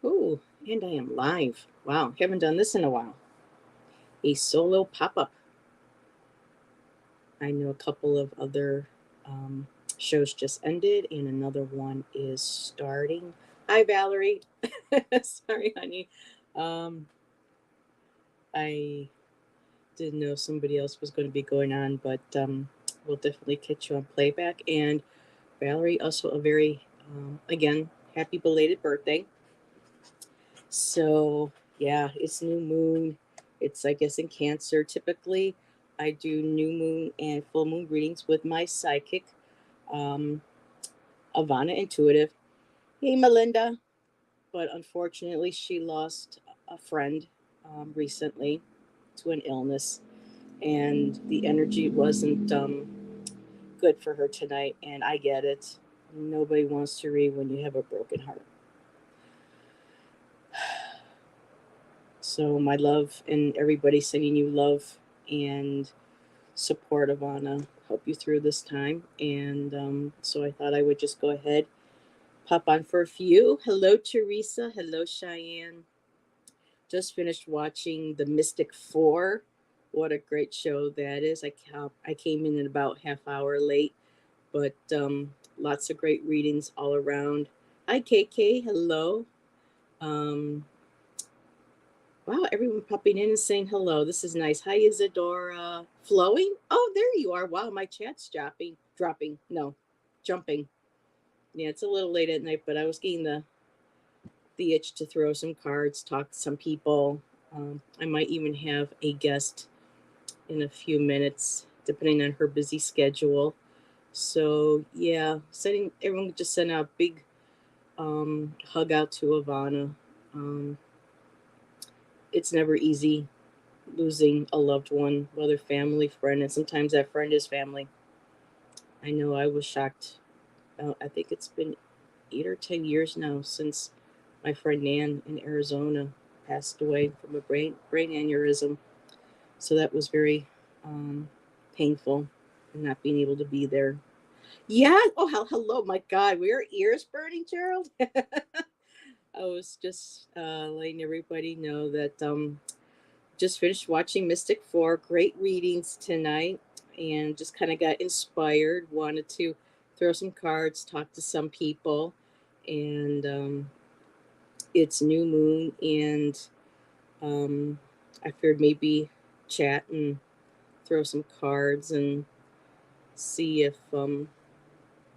Ooh, and I am live. Wow, haven't done this in a while. A solo pop up. I know a couple of other um, shows just ended, and another one is starting. Hi, Valerie. Sorry, honey. Um, I didn't know somebody else was going to be going on, but we'll definitely catch you on playback. And Valerie, also a very, again, happy belated birthday. So, yeah, it's new moon. It's, I guess, in Cancer. Typically, I do new moon and full moon readings with my psychic, um, Ivana Intuitive. Hey, Melinda. But unfortunately, she lost a friend recently to an illness, and the energy wasn't good for her tonight. And I get it. Nobody wants to read when you have a broken heart. So, my love and everybody sending you love and support, Ivana, help you through this time. And so I thought I would just go ahead, pop on for a few. Hello, Teresa. Hello, Cheyenne. Just finished watching The Mystic Four. What a great show that is. I came in at about half hour late, but lots of great readings all around. Hi, KK. Hello. Um, Wow, everyone popping in and saying hello. This is nice. Hi, Isadora. Flowing? Oh, there you are. Wow, my chat's dropping. No, jumping. Yeah, it's a little late at night, but I was getting the itch to throw some cards, talk to some people. I might even have a guest in a few minutes, depending on her busy schedule. So yeah, sending everyone just send out a big hug out to Ivana. Um, it's never easy losing a loved one, whether family, friend, and sometimes that friend is family. I know I was shocked. I think it's been 8 or 10 years now since my friend Nan in Arizona passed away from a brain aneurysm. So that was very painful, and not being able to be there. Yeah. Oh, hello. My God, were your ears burning, Gerald? I was just letting everybody know that just finished watching Mystic Four. Great readings tonight, and just kind of got inspired. Wanted to throw some cards, talk to some people, and it's new moon, and um, I figured maybe chat and throw some cards and see if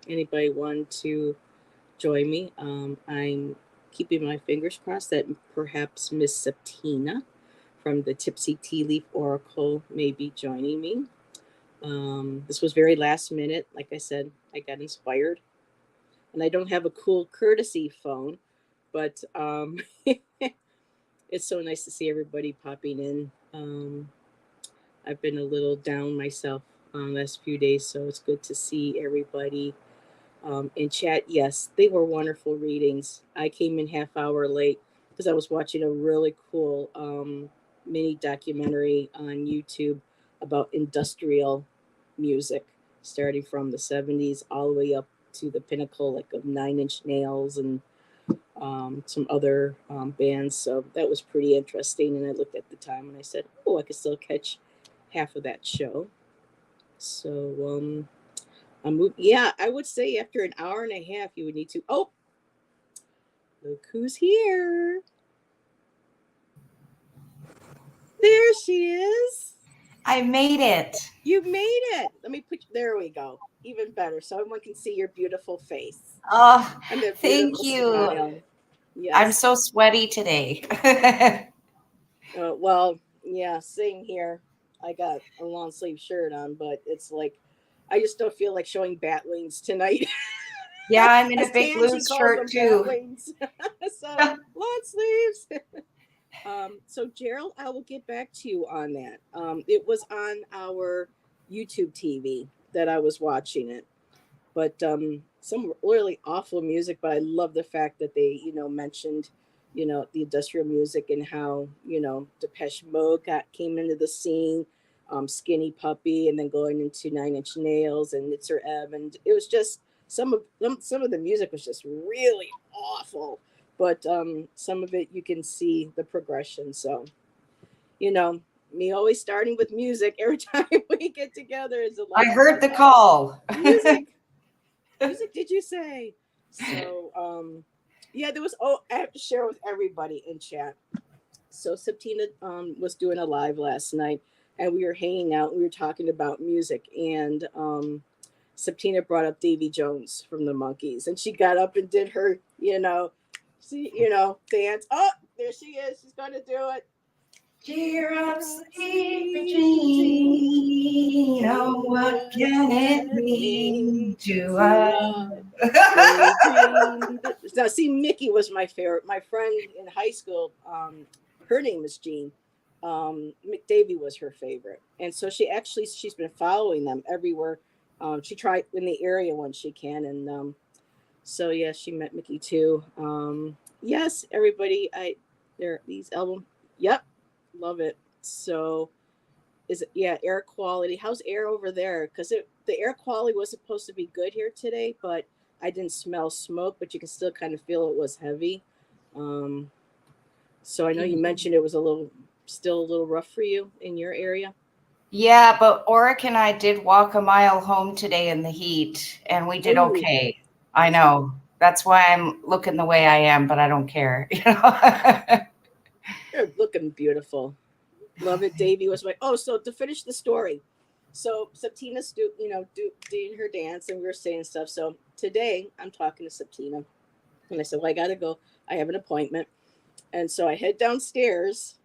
anybody wanted to join me. I'm keeping my fingers crossed that perhaps Miss Septina from the Tipsy Tea Leaf Oracle may be joining me. This was very last minute. Like I said, I got inspired. And I don't have a cool courtesy phone, but it's so nice to see everybody popping in. I've been a little down myself last few days, so it's good to see everybody in chat. Yes, they were wonderful readings. I came in half hour late because I was watching a really cool mini documentary on YouTube about industrial music, starting from the 70s all the way up to the pinnacle, like of Nine Inch Nails and some other bands. So that was pretty interesting. And I looked at the time and I said, oh, I could still catch half of that show. So yeah, I would say after an hour and a half, you would need to. Oh, look who's here! There she is. I made it. You made it. Let me put. There we go. Even better, so everyone can see your beautiful face Oh, and that thank beautiful you. smile. I'm Yes. so sweaty today. Well, yeah. Same here. I got a long sleeve shirt on, but it's like I just don't feel like showing bat wings tonight. Yeah, I'm in As a big blue Tangi calls shirt them, bat too. wings. So long sleeves. So Gerald, I will get back to you on that. It was on our YouTube TV that I was watching it, but some really awful music. But I love the fact that they, mentioned, the industrial music and how Depeche Mode came into the scene, Skinny Puppy, and then going into Nine Inch Nails and Nitzer Ebb, and it was just some of the music was just really awful. but some of it you can see the progression. So, you know, me always starting with music every time we get together is a lot I of heard the call. music. Music, did you say? So, yeah, there was. Oh, I have to share with everybody in chat. So, Septina was doing a live last night, and we were hanging out. And we were talking about music, and Septina brought up Davy Jones from the Monkees, and she got up and did her, dance. Oh, there she is. She's going to do it. Cheer up, sleepy Jean. Oh, what can it mean to us? Now, see, Mickey was my favorite. My friend in high school, her name is Jean. McDavie was her favorite, and so she's been following them everywhere. She tried in the area when she can, and so yeah, she met Mickey too. Yes, everybody, these album. Yep, love it. So is it, yeah, air quality. How's air over there? Because the air quality was supposed to be good here today, but I didn't smell smoke, but you can still kind of feel it was heavy. Um, so I know you mentioned it was still a little rough for you in your area. Yeah, but Oric and I did walk a mile home today in the heat, and we did Ooh, okay. I know. That's why I'm looking the way I am, but I don't care. you're looking beautiful. Love it. Davey was like, oh, so to finish the story. So Septina's doing her dance, and we were saying stuff. So today I'm talking to Septina, and I said, well, I got to go. I have an appointment. And so I head downstairs.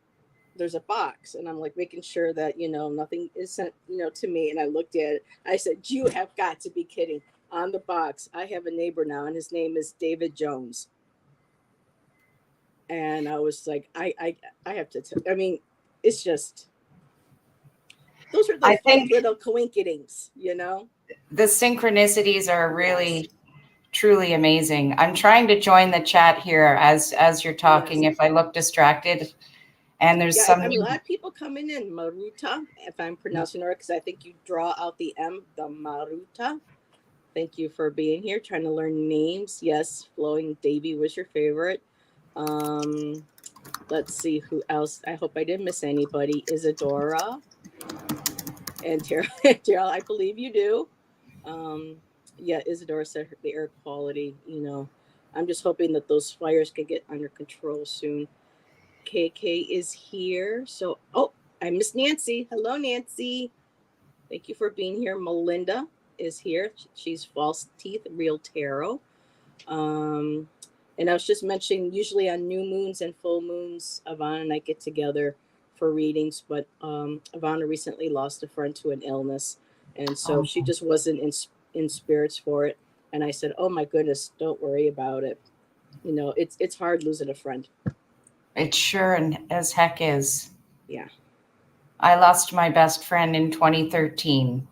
There's a box, and I'm like making sure that nothing is sent to me. And I looked at it. I said, "You have got to be kidding!" On the box, I have a neighbor now, and his name is David Jones. And I was like, I have to. I mean, it's just those are the I fun think little coinkydings. the synchronicities are really truly amazing. I'm trying to join the chat here as you're talking. Yes. If I look distracted, and there's Yeah, some I'm a new. lot of people coming in. Maruta, if I'm pronouncing it right, because I think you draw out the M, the Maruta. Thank you for being here, trying to learn names. Yes, Flowing Davy was your favorite. Um, let's see who else. I hope I didn't miss anybody. Isadora and Terrell, I believe you do. Yeah, Isadora said the air quality, I'm just hoping that those fires can get under control soon. KK is here. So, oh, I miss Nancy. Hello, Nancy. Thank you for being here. Melinda is here. She's False Teeth, Real Tarot. Um, and I was just mentioning, usually on new moons and full moons, Ivana and I get together for readings. But Ivana recently lost a friend to an illness, and so she just wasn't in spirits for it. And I said, "Oh my goodness, don't worry about it. It's hard losing a friend." It sure and as heck is. Yeah. I lost my best friend in 2013.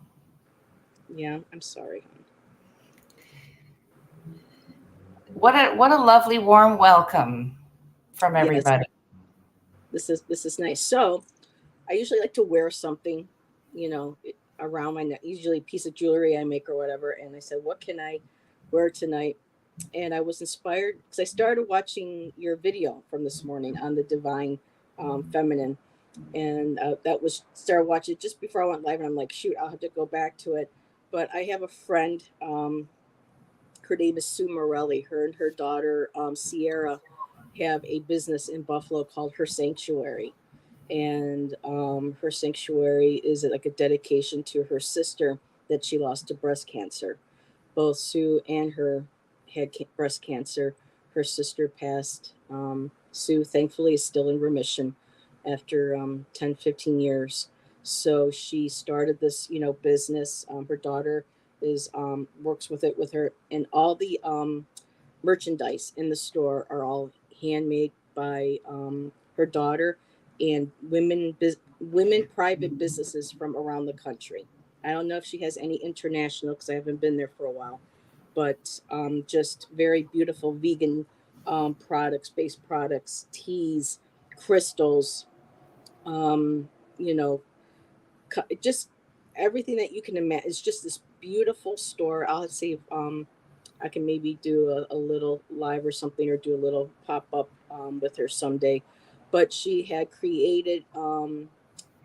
Yeah, I'm sorry. What a lovely warm welcome from Yes, everybody. this is nice. So I usually like to wear something, around my neck. Usually a piece of jewelry I make or whatever. And I said, what can I wear tonight? And I was inspired because I started watching your video from this morning on the divine feminine, and that was started watching just before I went live. And I'm like, shoot, I'll have to go back to it. But I have a friend. Her name is Sue Morelli. Her and her daughter Sierra have a business in Buffalo called Her Sanctuary, and her sanctuary is like a dedication to her sister that she lost to breast cancer. Both Sue and her had breast cancer. Her sister passed. Sue, thankfully, is still in remission after 10, 15 years. So she started this, business. Her daughter is works with her, and all the merchandise in the store are all handmade by her daughter and women private businesses from around the country. I don't know if she has any international because I haven't been there for a while, but just very beautiful vegan products, based products, teas, crystals, um, you know, just everything that you can imagine. It's just this beautiful store. I'll see. I can maybe do a little live or something, or do a little pop up with her someday. But she had created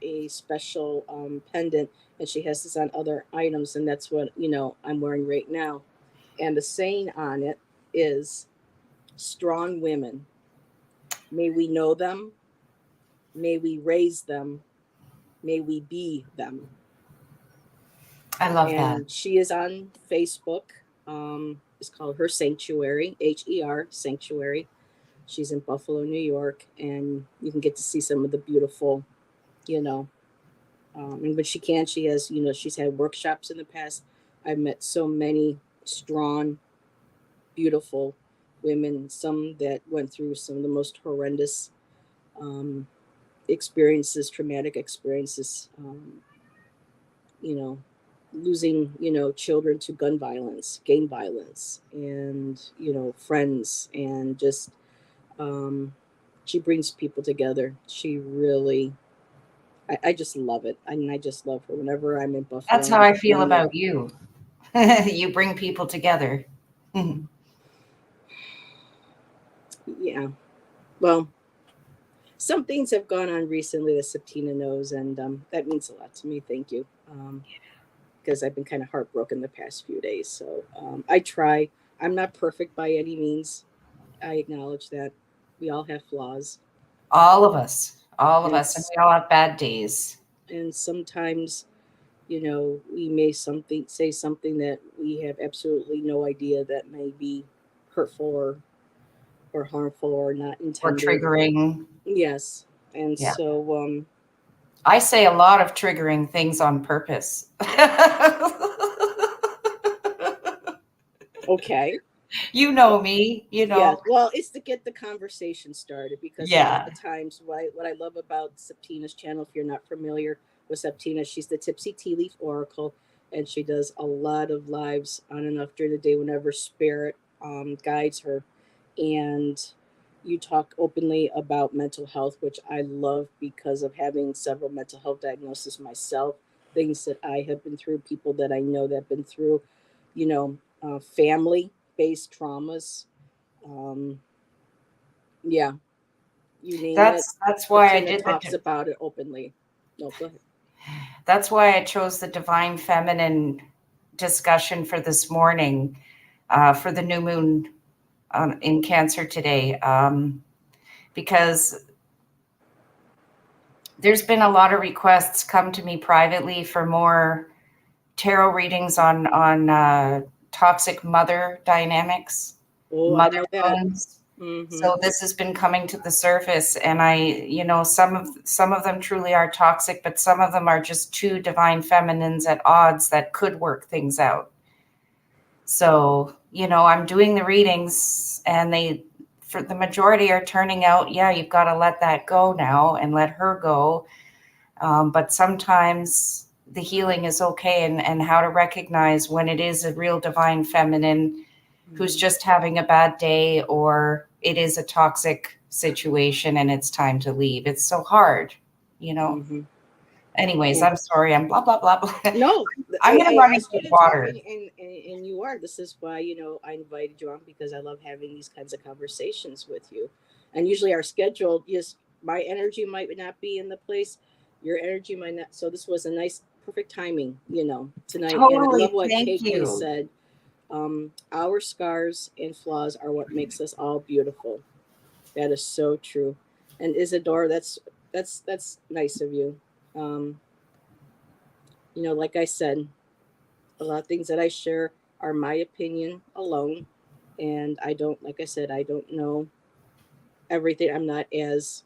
a special pendant, and she has this on other items, and that's what I'm wearing right now. And the saying on it is, "Strong women, may we know them, may we raise them, may we be them." I love that. And she is on Facebook. It's called Her Sanctuary, HER Sanctuary. She's in Buffalo, New York, and you can get to see some of the beautiful, you know, and when she can, she has, she's had workshops in the past. I've met so many strong, beautiful women, some that went through some of the most horrendous um, experiences, traumatic experiences, you know, losing, children to gun violence, gang violence, and, friends, and just, um, she brings people together. She really, I just love it. I mean, I just love her. Whenever I'm in That's Buffalo, how I'm I feel down there. about you. You bring people together. Yeah. Well, some things have gone on recently that Septina knows, and that means a lot to me. Thank you. Because I've been kind of heartbroken the past few days. So I try. I'm not perfect by any means. I acknowledge that we all have flaws, All of and us, and we all have bad days. sometimes, we may something say something that we have absolutely no idea that may be hurtful, or harmful, or not Or intended. triggering. Yes, and Yeah. so I say a lot of triggering things on purpose. okay. You know me, you Yeah, know. well, it's to get the conversation started, because a lot Yeah. of times, what I love about Septina's channel, if you're not familiar with Septina, she's the Tipsy Tea Leaf Oracle, and she does a lot of lives on and off during the day whenever spirit guides her. And you talk openly about mental health, which I love, because of having several mental health diagnoses myself, things that I have been through, people that I know that have been through, family based traumas, um, yeah, you name it. That's why I Bettina did talks about it openly. No, go ahead. that's why I chose the divine feminine discussion for this morning, for the new moon in Cancer today, because there's been a lot of requests come to me privately for more tarot readings on toxic mother dynamics, Oh, I mother know that. wounds. Mm-hmm. So this has been coming to the surface, and some of them truly are toxic, but some of them are just two divine feminines at odds that could work things out. So, I'm doing the readings, and they, for the majority, are turning out, yeah, you've got to let that go now and let her go. But sometimes the healing is okay, and how to recognize when it is a real divine feminine who's just having a bad day, or it is a toxic situation and it's time to leave. It's so hard. Mm-hmm. Anyways, Yeah. I'm sorry. I'm blah, blah, blah, blah. No, I'm going to I run into asked you to talk, water. and you are. This is why, I invited you on, because I love having these kinds of conversations with you. And usually our schedule, yes, my energy might not be in the place, your energy might not. So this was a nice, perfect timing, tonight. And I love Totally. what Thank KK you. said. Our scars and flaws are what makes us all beautiful. That is so true. And Isadora, that's nice of you. Um, like I said, a lot of things that I share are my opinion alone. And I don't, like I said, I don't know everything. I'm not as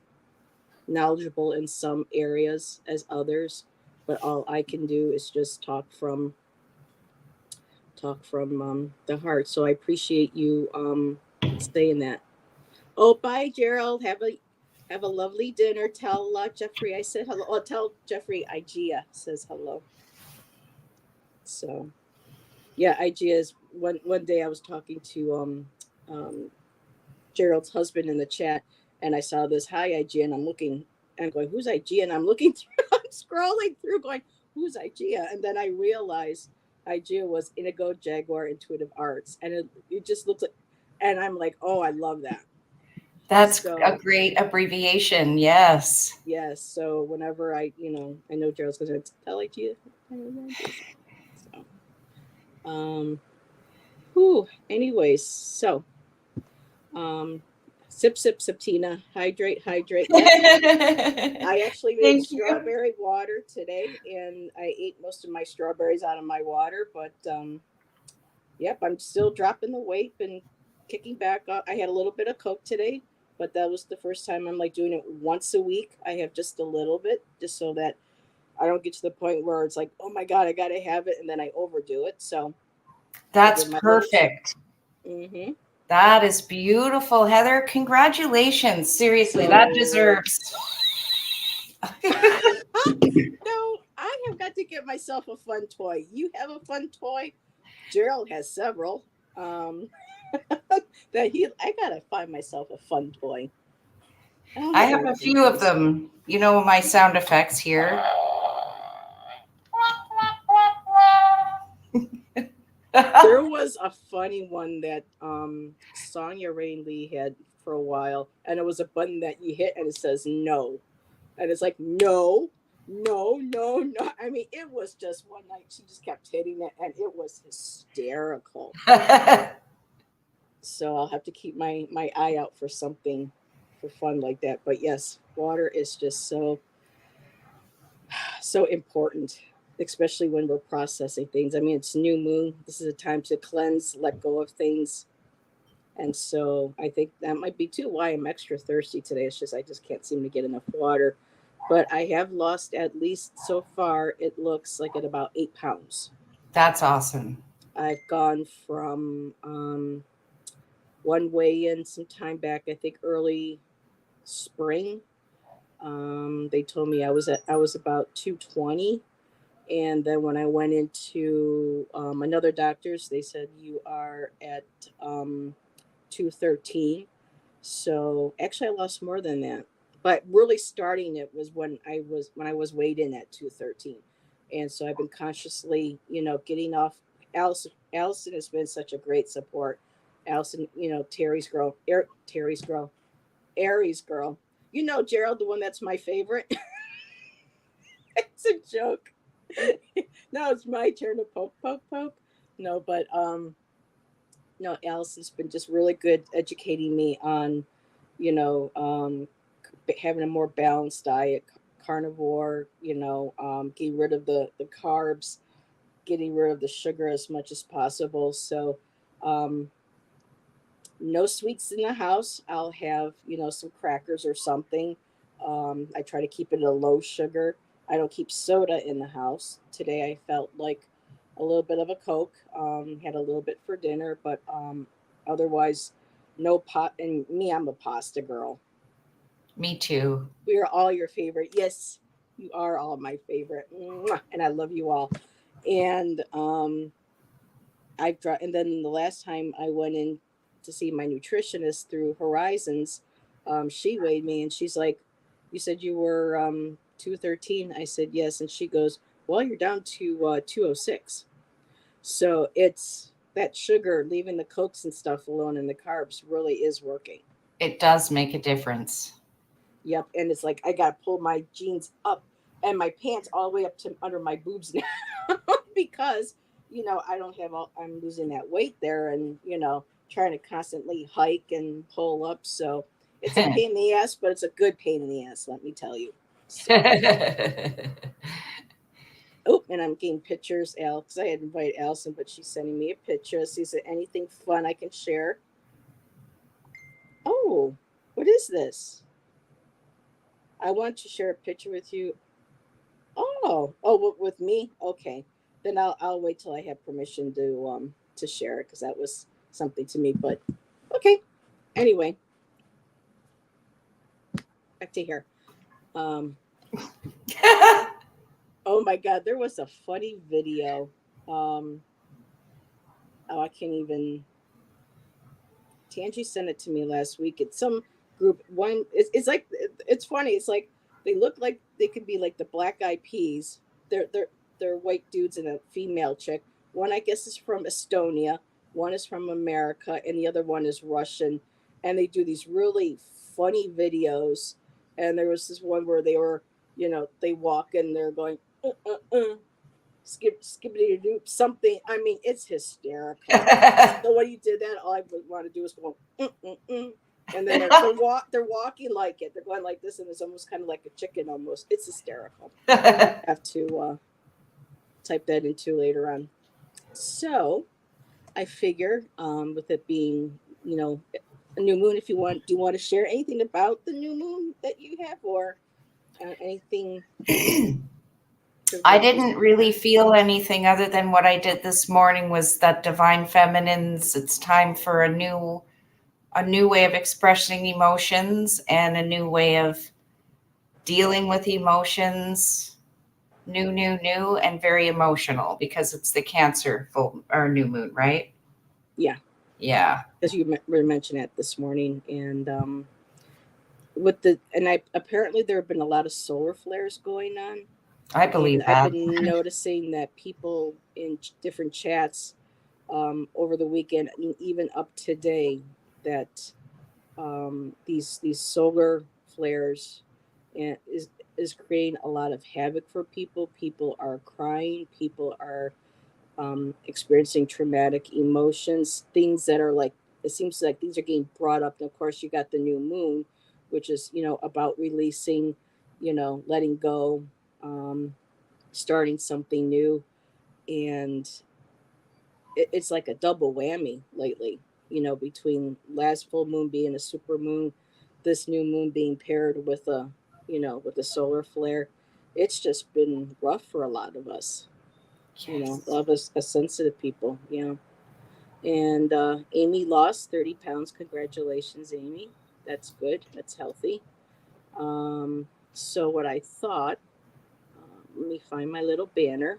knowledgeable in some areas as others, but all I can do is just talk from the heart. So I appreciate you saying that. Oh, bye, Gerald. Have a lovely dinner. Tell Jeffrey I said hello. Oh, tell Jeffrey Igea says hello. So yeah, Igea is one day I was talking to um Gerald's husband in the chat, and I saw this hi Igea, and I'm going, who's Igea? And I'm looking through, I'm scrolling through, going, who's Igea? And then I realized I drew was Indigo Jaguar Intuitive Arts, and it just looks like, and I'm like, oh, I love that. That's a So great abbreviation. Yes. yes, so whenever I know Gerald's going to tell it to you. So, anyways, so, um, sip, Tina, hydrate, hydrate. Yep, I actually made Thank you. strawberry water today, and I ate most of my strawberries out of my water. But yep, I'm still dropping the weight and kicking back up. I had a little bit of Coke today, but that was the first time I'm like doing it once a week. I have just a little bit, just so that I don't get to the point where it's like, oh my god, I gotta have it, and then I overdo it. So I That's did my little shot. perfect. Mm-hmm. That is beautiful, Heather. Congratulations. Seriously, that So deserves. no, I have got to get myself a fun toy. You have a fun toy. Gerald has several. Um, I gotta find myself a fun toy. I don't I have have any a fun few of toys. them. You know my sound effects here. There was a funny one that Sonia Rain Lee had for a while, and it was a button that you hit and it says no. And it's like, no, no, no, no. I mean, it was just one night she just kept hitting it and it was hysterical. So I'll have to keep my eye out for something for fun like that. But yes, water is just so important, especially when we're processing things. I mean, it's new moon. This is a time to cleanse, let go of things. And so I think that might be too why I'm extra thirsty today. It's just I just can't seem to get enough water. But I have lost at least so far, it looks like at about 8 pounds. That's awesome. I've gone from one weigh in some time back, I think early spring. They told me I was about 220, and then when I went into another doctor's, they said you are at 213. So actually, I lost more than that. But really, starting it was when I was weighed in at 213, and so I've been consciously, getting off. Allison has been such a great support. Allison, Terry's girl, Aries girl. Gerald, the one that's my favorite. It's a joke. Now it's my turn to poke. No, but no, Allison's been just really good educating me on, you know, having a more balanced diet, carnivore, getting rid of the carbs, getting rid of the sugar as much as possible. So, um, no sweets in the house. I'll have, some crackers or something. I try to keep it a low sugar. I don't keep soda in the house. Today I felt like a little bit of a Coke. Had a little bit for dinner, but otherwise, no pot. And me, I'm a pasta girl. Me too. We are all your favorite. Yes, you are all my favorite. Mwah, and I love you all. And and then the last time I went in to see my nutritionist through Horizons, she weighed me and she's like, "You said you were 213." I said yes, and she goes, "Well, you're down to 206." So it's that sugar, leaving the cokes and stuff alone, and the carbs really is working. It does make a difference. Yep, and it's like I gotta pull my jeans up and my pants all the way up to under my boobs now because I don't have all. I'm losing that weight there, and trying to constantly hike and pull up. So it's a pain in the ass, but it's a good pain in the ass. Let me tell you. So and I'm getting pictures, Al, because I had invited Allison, but she's sending me a picture. Is there anything fun I can share? Oh, what is this? I want to share a picture with you. With me? Okay, then I'll wait till I have permission to share it because that was something to me. But okay, anyway, back to here. Um, oh my God, there was a funny video. Um, I can't even. Tangie sent it to me last week. It's some group. It's like it's funny. It's like they look like they could be like the Black Eyed Peas. They're white dudes and a female chick One I guess is from Estonia, one is from America, and the other one is Russian. And they do these really funny videos. And there was this one where they were, they walk and they're going, skippity doop, something. I mean, it's hysterical. So when you did that, all I would want to do is go, and then they're walking like it. They're going like this, and it's almost kind of like a chicken almost. It's hysterical. I have to type that into later on. So I figure, with it being, a new moon, if you want, do you want to share anything about the new moon that you have, or anything? I didn't really feel anything other than what I did this morning was that divine feminines, it's time for a new way of expressing emotions and a new way of dealing with emotions. New, and very emotional because it's the Cancer full or new moon, right? Yeah. Yeah. As you were mentioning it this morning, and apparently there have been a lot of solar flares going on. I believe And that. I've been noticing that people in different chats over the weekend, and even up today, that these solar flares is creating a lot of havoc for people. People are crying. People are experiencing traumatic emotions. Things that are like, it seems like these are getting brought up. And of course, you got the new moon, which is about releasing, letting go. Starting something new, and it's like a double whammy lately, between last full moon being a super moon, this new moon being paired with a solar flare. It's just been rough for a lot of us. Yes. A lot of us sensitive people. And Amy lost 30 pounds. Congratulations, Amy. That's good. That's healthy. So what I thought, let me find my little banner.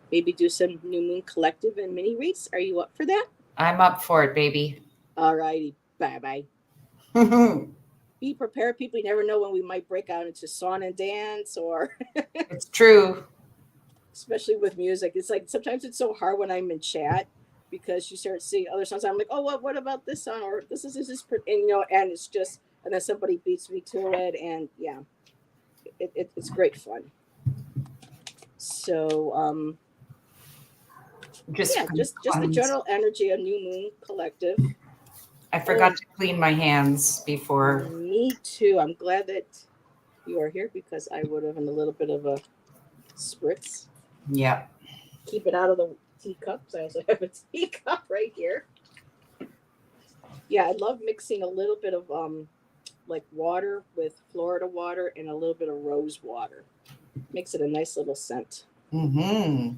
Maybe do some new moon collective and mini reads. Are you up for that? I'm up for it, baby. All righty. Bye. Be prepared, people. You never know when we might break out into song and dance, or It's true. especially with music. It's like sometimes it's so hard when I'm in chat because you start seeing other songs. I'm like, oh, what about this song, or this, and and it's just, and then somebody beats me to it, and yeah, it's great fun. So just the general energy of New Moon Collective. I forgot to clean my hands before. Me too. I'm glad that you are here because I would have in a little bit of a spritz. Yeah. Keep it out of the teacups. I also have a teacup right here. Yeah, I love mixing a little bit of like water with Florida water and a little bit of rose water. Makes it a nice little scent. Mm-hmm.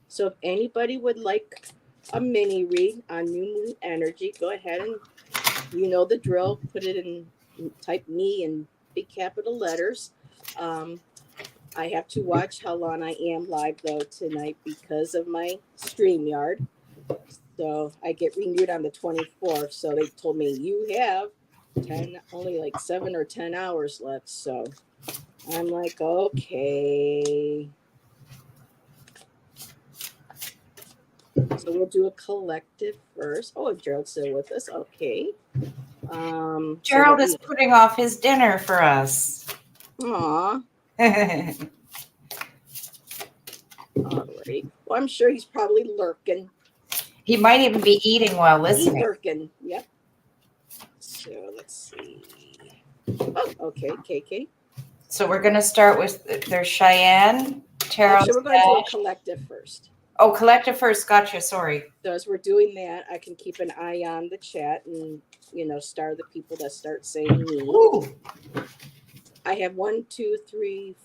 So if anybody would like a mini read on new moon energy, go ahead and the drill. Put it in, type me in big capital letters. I have to watch how long I am live though tonight because of my StreamYard. So I get renewed on the 24th. So they told me you have only like 7 or 10 hours left. So I'm like, okay. So we'll do a collective first. Oh, Gerald's still with us. Okay. Gerald is putting off his dinner for us. Aw. All right. Well, I'm sure he's probably lurking. He might even be eating while listening. He's lurking. Yep. So let's see. Oh, okay, KK. So we're going to start with, there's Cheyenne, Tara. So we're going to do a collective first. Oh, collective first. Gotcha. Sorry. So as we're doing that, I can keep an eye on the chat and, star the people that start saying me. Ooh. I have 1, 2, 3,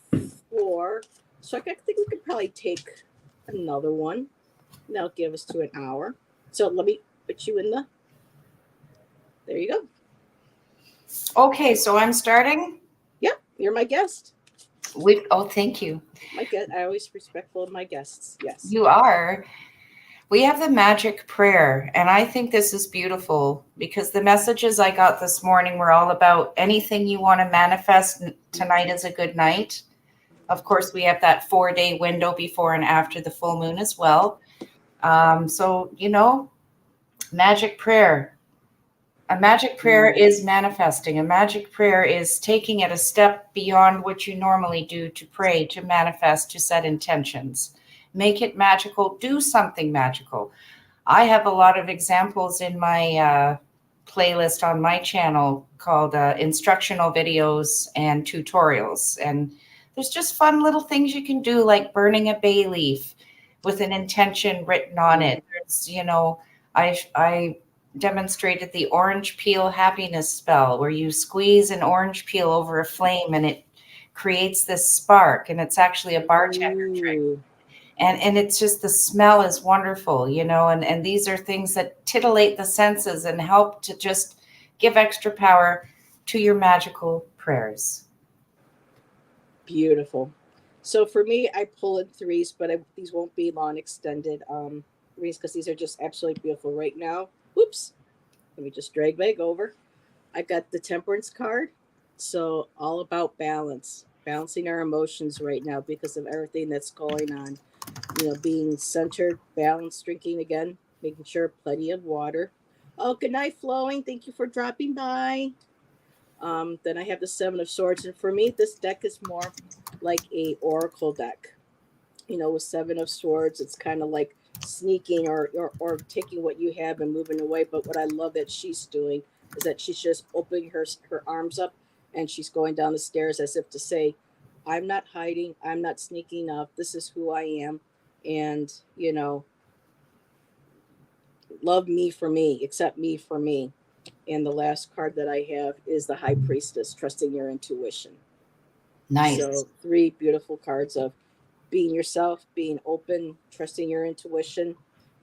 4. So I think we could probably take another one. That'll give us to an hour. So let me put you in there you go. Okay, so I'm starting? Yeah, you're my guest. Thank you. I always respectful of my guests. Yes. You are. We have the magic prayer, and I think this is beautiful because the messages I got this morning were all about anything you want to manifest tonight is a good night. Of course, we have that 4-day window before and after the full moon as well. So, magic prayer. A magic prayer is manifesting. A magic prayer is taking it a step beyond what you normally do to pray, to manifest, to set intentions. Make it magical. Do something magical. I have a lot of examples in my playlist on my channel called instructional videos and tutorials. And there's just fun little things you can do, like burning a bay leaf with an intention written on it. There's, I demonstrated the orange peel happiness spell, where you squeeze an orange peel over a flame and it creates this spark, and it's actually a bartender trick. And it's just, the smell is wonderful, and these are things that titillate the senses and help to just give extra power to your magical prayers. Beautiful. So for me, I pull in threes, but these won't be long extended reads, because these are just absolutely beautiful right now. Whoops. Let me just drag back over. I got the Temperance card. So all about balance, balancing our emotions right now because of everything that's going on. Being centered, balanced, drinking again, making sure plenty of water. Oh, good night, Flowing. Thank you for dropping by. Then I have the Seven of Swords. And for me, this deck is more like a oracle deck. With Seven of Swords, it's kind of like sneaking or taking what you have and moving away. But what I love that she's doing is that she's just opening her arms up, and she's going down the stairs as if to say, I'm not hiding, I'm not sneaking up, this is who I am. And love me for me, accept me for me. And the last card that I have is the High Priestess, trusting your intuition. Nice. So 3 beautiful cards of being yourself, being open, trusting your intuition,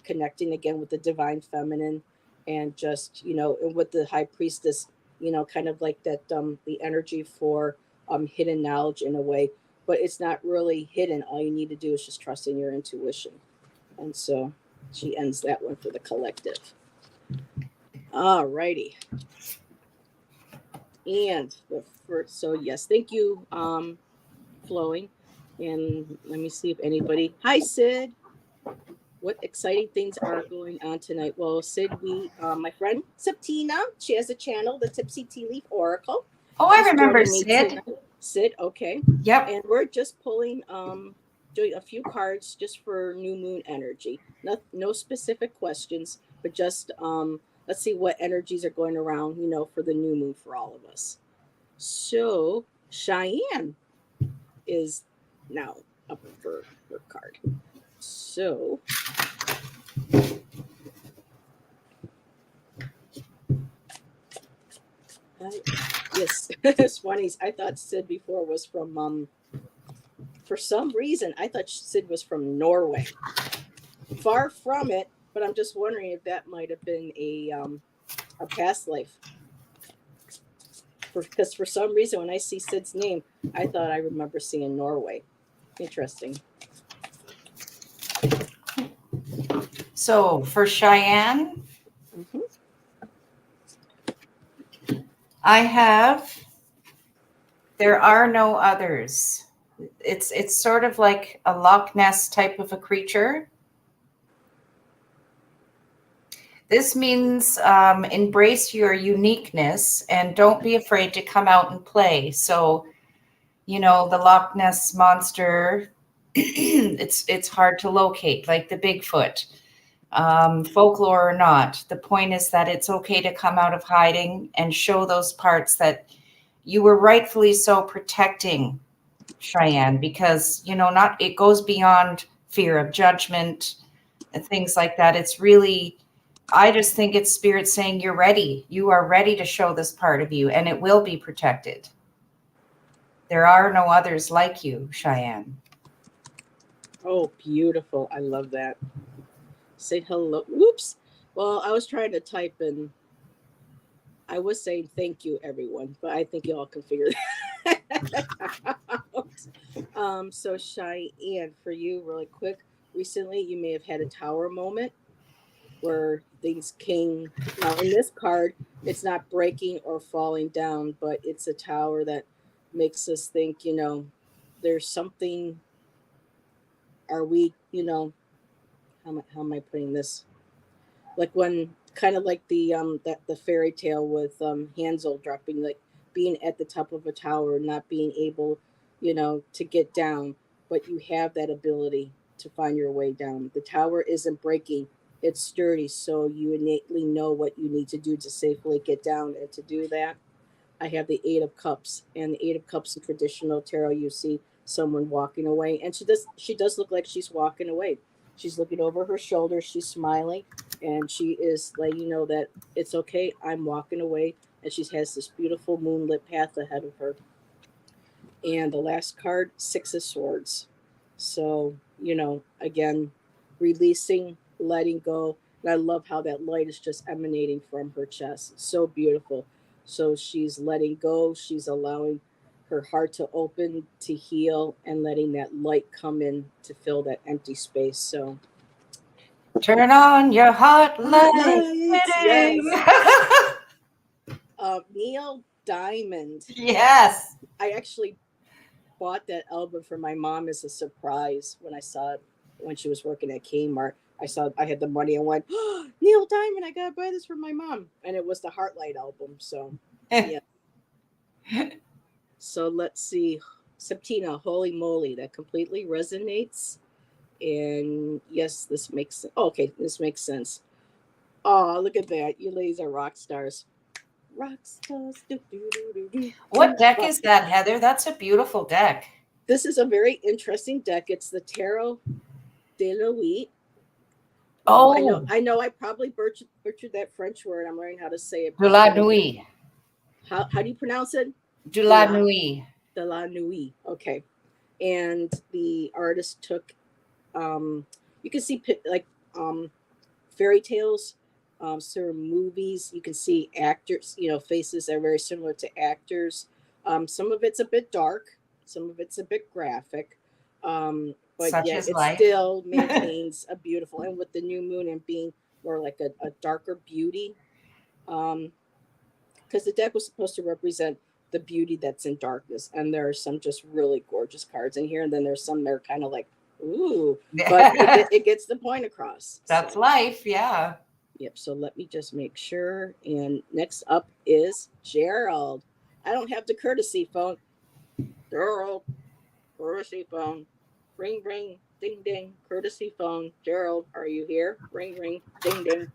connecting again with the divine feminine, and just, and with the High Priestess, kind of like that, the energy for hidden knowledge in a way, but it's not really hidden. All you need to do is just trust in your intuition. And so she ends that one for the collective. All righty. And so yes, thank you, Flowing. And let me see if anybody. Hi, Sid. What exciting things are going on tonight? Well, Sid, my friend Septina, she has a channel, the Tipsy Tea Leaf Oracle. Oh, I remember Sid. Sid, okay. Yep. And we're just pulling, doing a few cards just for new moon energy. No specific questions, but just let's see what energies are going around, for the new moon for all of us. So Cheyenne is now up for her card. So yes, Swannies. I thought Sid before was from for some reason I thought Sid was from Norway. Far from it, but I'm just wondering if that might have been a past life. Because for some reason when I see Sid's name, I thought I remember seeing Norway. Interesting. So for Cheyenne, I have There Are No Others. It's sort of like a Loch Ness type of a creature. This means embrace your uniqueness and don't be afraid to come out and play. So, the Loch Ness monster, it's hard to locate, like the Bigfoot. Folklore or not, the point is that it's okay to come out of hiding and show those parts that you were rightfully so protecting, Cheyenne, because it goes beyond fear of judgment and things like that. It's really, I just think it's spirit saying you're ready. You are ready to show this part of you, and it will be protected. There are no others like you, Cheyenne. Oh, beautiful. I love that. Say hello. Oops. Well, I was trying to type in. I was saying thank you, everyone, but I think you all can figure that out. So Cheyenne, for you, really quick. Recently, you may have had a tower moment where things came. Now, in this card, it's not breaking or falling down, but it's a tower that makes us think, there's something. Are we, how am I putting this? Like when kind of like the fairy tale with Hansel dropping, like being at the top of a tower, not being able, to get down, but you have that ability to find your way down. The tower isn't breaking, it's sturdy, so you innately know what you need to do to safely get down. And to do that, I have the Eight of Cups, and the Eight of Cups in traditional tarot, you see someone walking away, and she does look like she's walking away. She's looking over her shoulder, she's smiling, and she is letting you know that it's okay. I'm walking away, and she has this beautiful moonlit path ahead of her. And the last card, Six of Swords. So again, releasing, letting go. And I love how that light is just emanating from her chest. It's so beautiful. So she's letting go. She's allowing her heart to open, to heal, and letting that light come in to fill that empty space. So Turn on your hot lights. yes. Neil Diamond. Yes. I actually bought that album for my mom as a surprise when I saw it when she was working at Kmart. I had the money and went, oh, Neil Diamond, I gotta buy this for my mom. And it was the Heartlight album. So yeah. So let's see. Septina, holy moly, that completely resonates. And yes, this makes okay, this makes sense. Oh, look at that. You ladies are rock stars. Rock stars. Do, do, do, do, do. What deck is that, Heather? That's a beautiful deck. This is a very interesting deck. It's the Tarot de Louis. Oh, I know. I probably butchered that French word. I'm learning how to say it. De la Nuit. How do you pronounce it? De la Nuit. De la Nuit. Okay. And the artist took, you can see like fairy tales, certain movies. You can see actors, faces that are very similar to actors. Some of it's a bit dark, some of it's a bit graphic. But Such yet is it life. still maintains a beautiful, and with the new moon and being more like a darker beauty, because the deck was supposed to represent the beauty that's in darkness, and there are some just really gorgeous cards in here, and then there's some that are kind of like, ooh, but it gets the point across. That's So, life, yeah. Yep. So let me just make sure. And next up is Gerald. I don't have the courtesy phone. Gerald, courtesy phone. Ring, ring, ding, ding. Courtesy phone. Gerald, are you here? Ring, ring, ding, ding.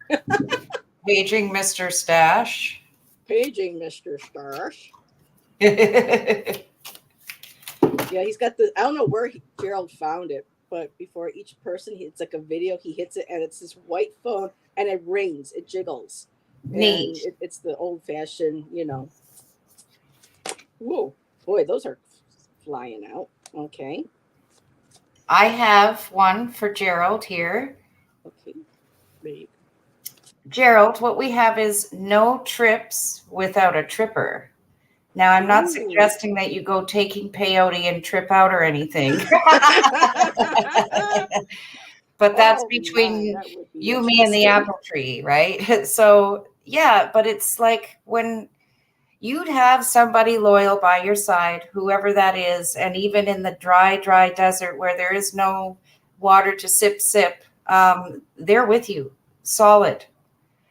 Paging Mr. Stash. Paging Mr. Stash. Yeah, Yeah, he's got the. I don't know where Gerald found it, but before each person, it's like a video. He hits it, and it's this white phone, and it rings, it jiggles. neat. And it's the old fashioned, Whoa, boy, those are flying out. Okay. I have one for Gerald here. Okay. Ready. Gerald, what we have is no trips without a tripper. Now, I'm not suggesting that you go taking peyote and trip out or anything. But that's between you, me, and the apple tree, right? So, yeah, but it's like when you'd have somebody loyal by your side, whoever that is, and even in the dry desert where there is no water to sip, they're with you, solid.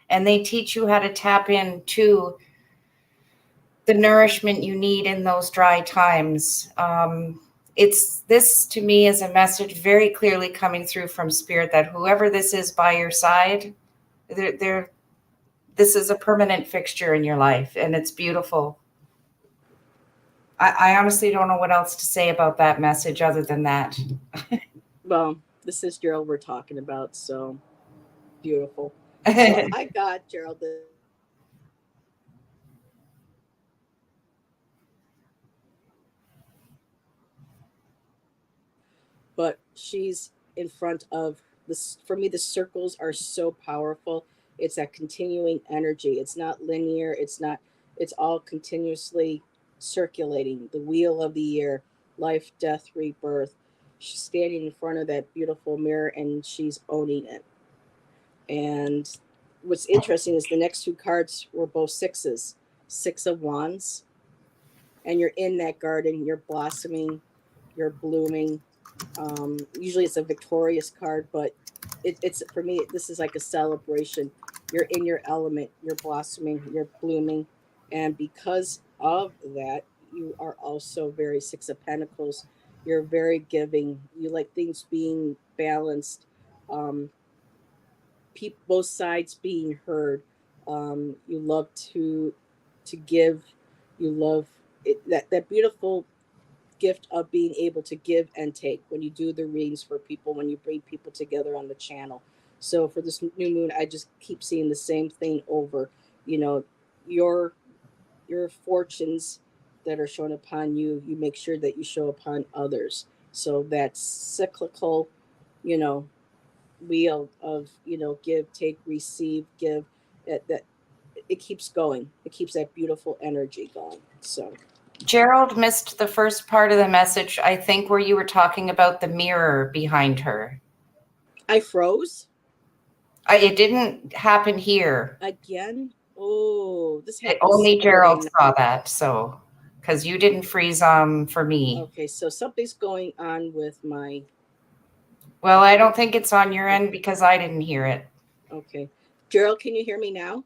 And they teach you how to tap into the nourishment you need in those dry times. It's this to me is a message very clearly coming through from spirit that whoever this is by your side, this is a permanent fixture in your life, and it's beautiful. I honestly don't know what else to say about that message other than that. Well, this is Gerald we're talking about, so beautiful. So I got Gerald but she's in front of this. For me, the circles are so powerful. It's that continuing energy. It's not linear. It's all continuously circulating. The wheel of the year, life, death, rebirth. She's standing in front of that beautiful mirror and she's owning it. And what's interesting is the next two cards were both sixes, Six of Wands. And you're in that garden, you're blossoming, you're blooming. Usually it's a victorious card, but it's for me, this is like a celebration. You're in your element, you're blossoming, you're blooming. And because of that, you are also very Six of Pentacles. You're very giving. You like things being balanced. Um, both sides being heard. You love to give. You love it, that beautiful gift of being able to give and take when you do the readings for people, when you bring people together on the channel. So for this new moon, I just keep seeing the same thing over. You know, your fortunes that are shown upon you, you make sure that you show upon others. So that cyclical, you know, wheel of, you know, give, take, receive, give, that it keeps going. It keeps that beautiful energy going. So Gerald missed the first part of the message, I think, where you were talking about the mirror behind her. I froze It didn't happen here. again. Oh, this happens. Only Gerald saw that, so because you didn't freeze for me. Okay, so something's going on with my. Well, I don't think it's on your end because I didn't hear it. Okay, Gerald, can you hear me now?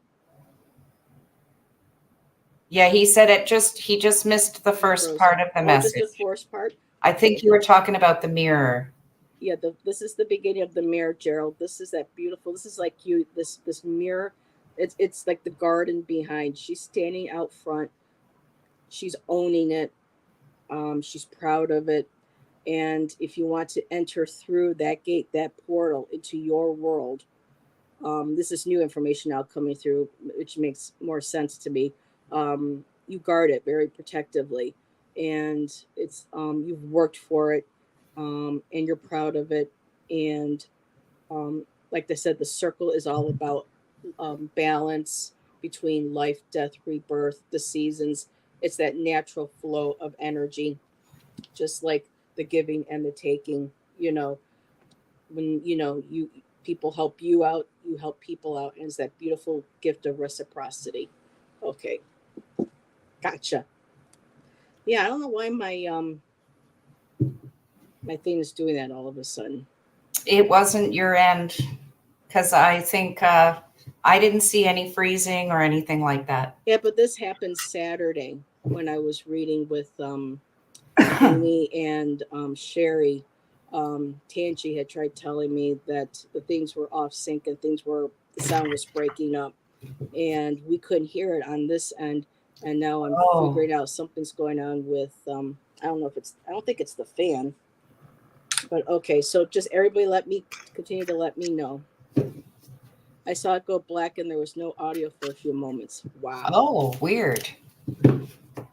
Yeah, he said he just missed the first part of the message. Just the first part. I think you were talking about the mirror. Yeah, this is the beginning of the mirror, Gerald. This is that beautiful. This is like you. This mirror. It's like the garden behind. She's standing out front. She's owning it. She's proud of it. And if you want to enter through that gate, that portal into your world, this is new information now coming through, which makes more sense to me. You guard it very protectively, and it's you've worked for it, and you're proud of it. And like I said, the circle is all about balance between life, death, rebirth, the seasons. It's that natural flow of energy, just like the giving and the taking. You know, when you people help you out, you help people out, and it's that beautiful gift of reciprocity. Okay, gotcha. Yeah, I don't know why my thing is doing that all of a sudden. It wasn't your end, because I think I didn't see any freezing or anything like that. Yeah, but this happened Saturday when I was reading with Amy and Sherry. Tangi had tried telling me that the things were off sync and the sound was breaking up, and we couldn't hear it on this end. And now I'm figuring out something's going on with I don't think it's the fan. But okay, so just everybody continue to let me know. I saw it go black and there was no audio for a few moments. Wow. Oh, weird.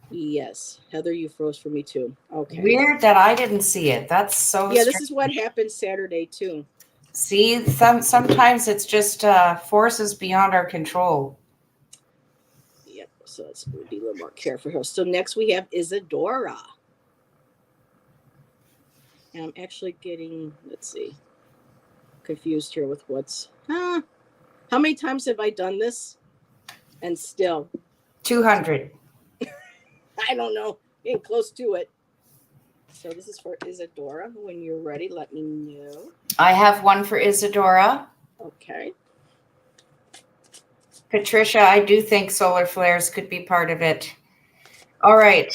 Yes. Heather, you froze for me too. Okay. Weird that I didn't see it. That's so strange. This is what happened Saturday too. See, sometimes it's just forces beyond our control. Yep. So let's be a little more careful here. So next we have Isadora. And I'm actually getting, let's see, confused here with what's, how many times have I done this? And still 200. I don't know, getting close to it. So this is for Isadora. When you're ready, let me know. I have one for Isadora. Okay. Patricia, I do think solar flares could be part of it. All right,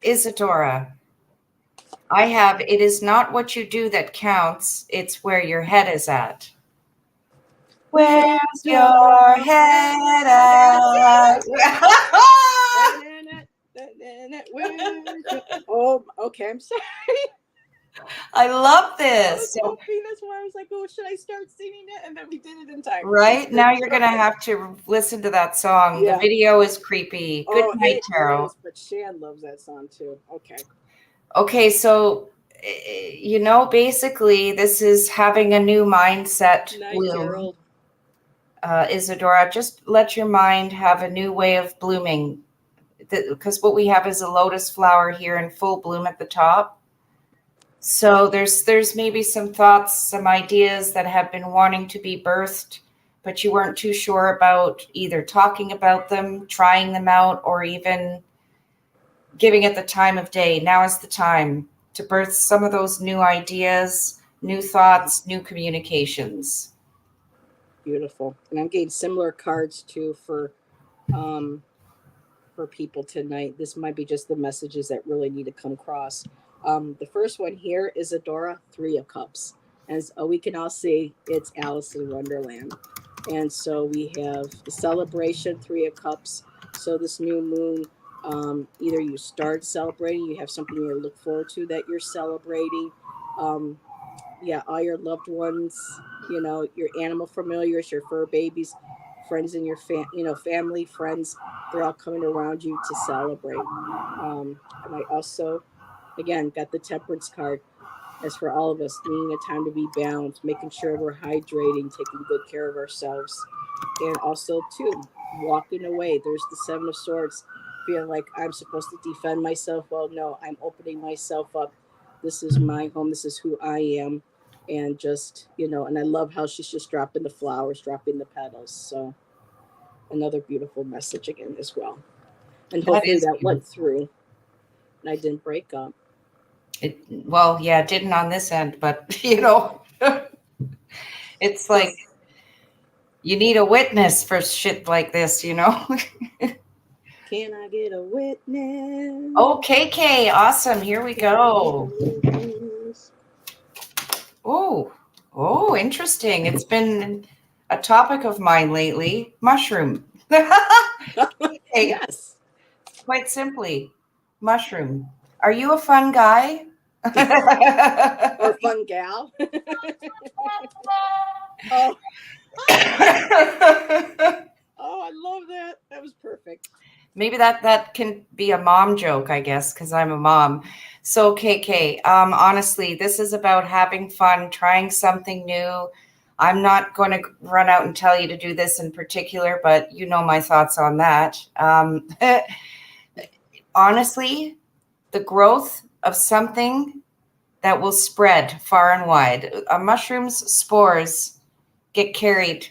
Isadora. I have, it is not what you do that counts, it's where your head is at. Where's your head at? Oh, okay, I'm sorry. I love this. That's why I was like, oh, should I start singing it? And then we did it in time. Right? Now you're going to have to listen to that song. Yeah. The video is creepy. Good night, Tarot. But Shan loves that song too. Okay. Okay, so, basically this is having a new mindset. Good night, Gerald. Isadora, just let your mind have a new way of blooming. Because what we have is a lotus flower here in full bloom at the top. So there's maybe some thoughts, some ideas that have been wanting to be birthed, but you weren't too sure about either talking about them, trying them out, or even giving it the time of day. Now is the time to birth some of those new ideas, new thoughts, new communications. Beautiful. And I'm getting similar cards too um for people tonight. This might be just the messages that really need to come across. The first one here is Adora, Three of Cups. As we can all see, it's Alice in Wonderland. And so we have the celebration, Three of Cups. So this new moon, either you start celebrating, you have something you look forward to that you're celebrating. Um, yeah, all your loved ones, your animal familiars, your fur babies, friends in your family, friends, they're all coming around you to celebrate. And I also, again, got the temperance card. As for all of us, needing a time to be balanced, making sure we're hydrating, taking good care of ourselves, and also too walking away. There's the Seven of Swords, feeling like I'm supposed to defend myself. Well, no, I'm opening myself up. This is my home. This is who I am, and just and I love how she's just dropping the flowers, dropping the petals. So another beautiful message again as well, and That hopefully is that went beautiful. through, and I didn't break up. Well, yeah, it didn't on this end, but it's like Yes. you need a witness for shit like this. Can I get a witness? Oh, KK, awesome. Here we Can I get a go. witness? Oh, interesting. It's been a topic of mine lately. Mushroom. Hey, Yes. quite simply, mushroom. Are you a fun guy? Or fun gal. Oh, oh, I love that. That was perfect. Maybe that can be a mom joke, I guess, because I'm a mom. So, KK, honestly, this is about having fun, trying something new. I'm not going to run out and tell you to do this in particular, but you know my thoughts on that. Honestly, the growth of something that will spread far and wide. Mushrooms spores get carried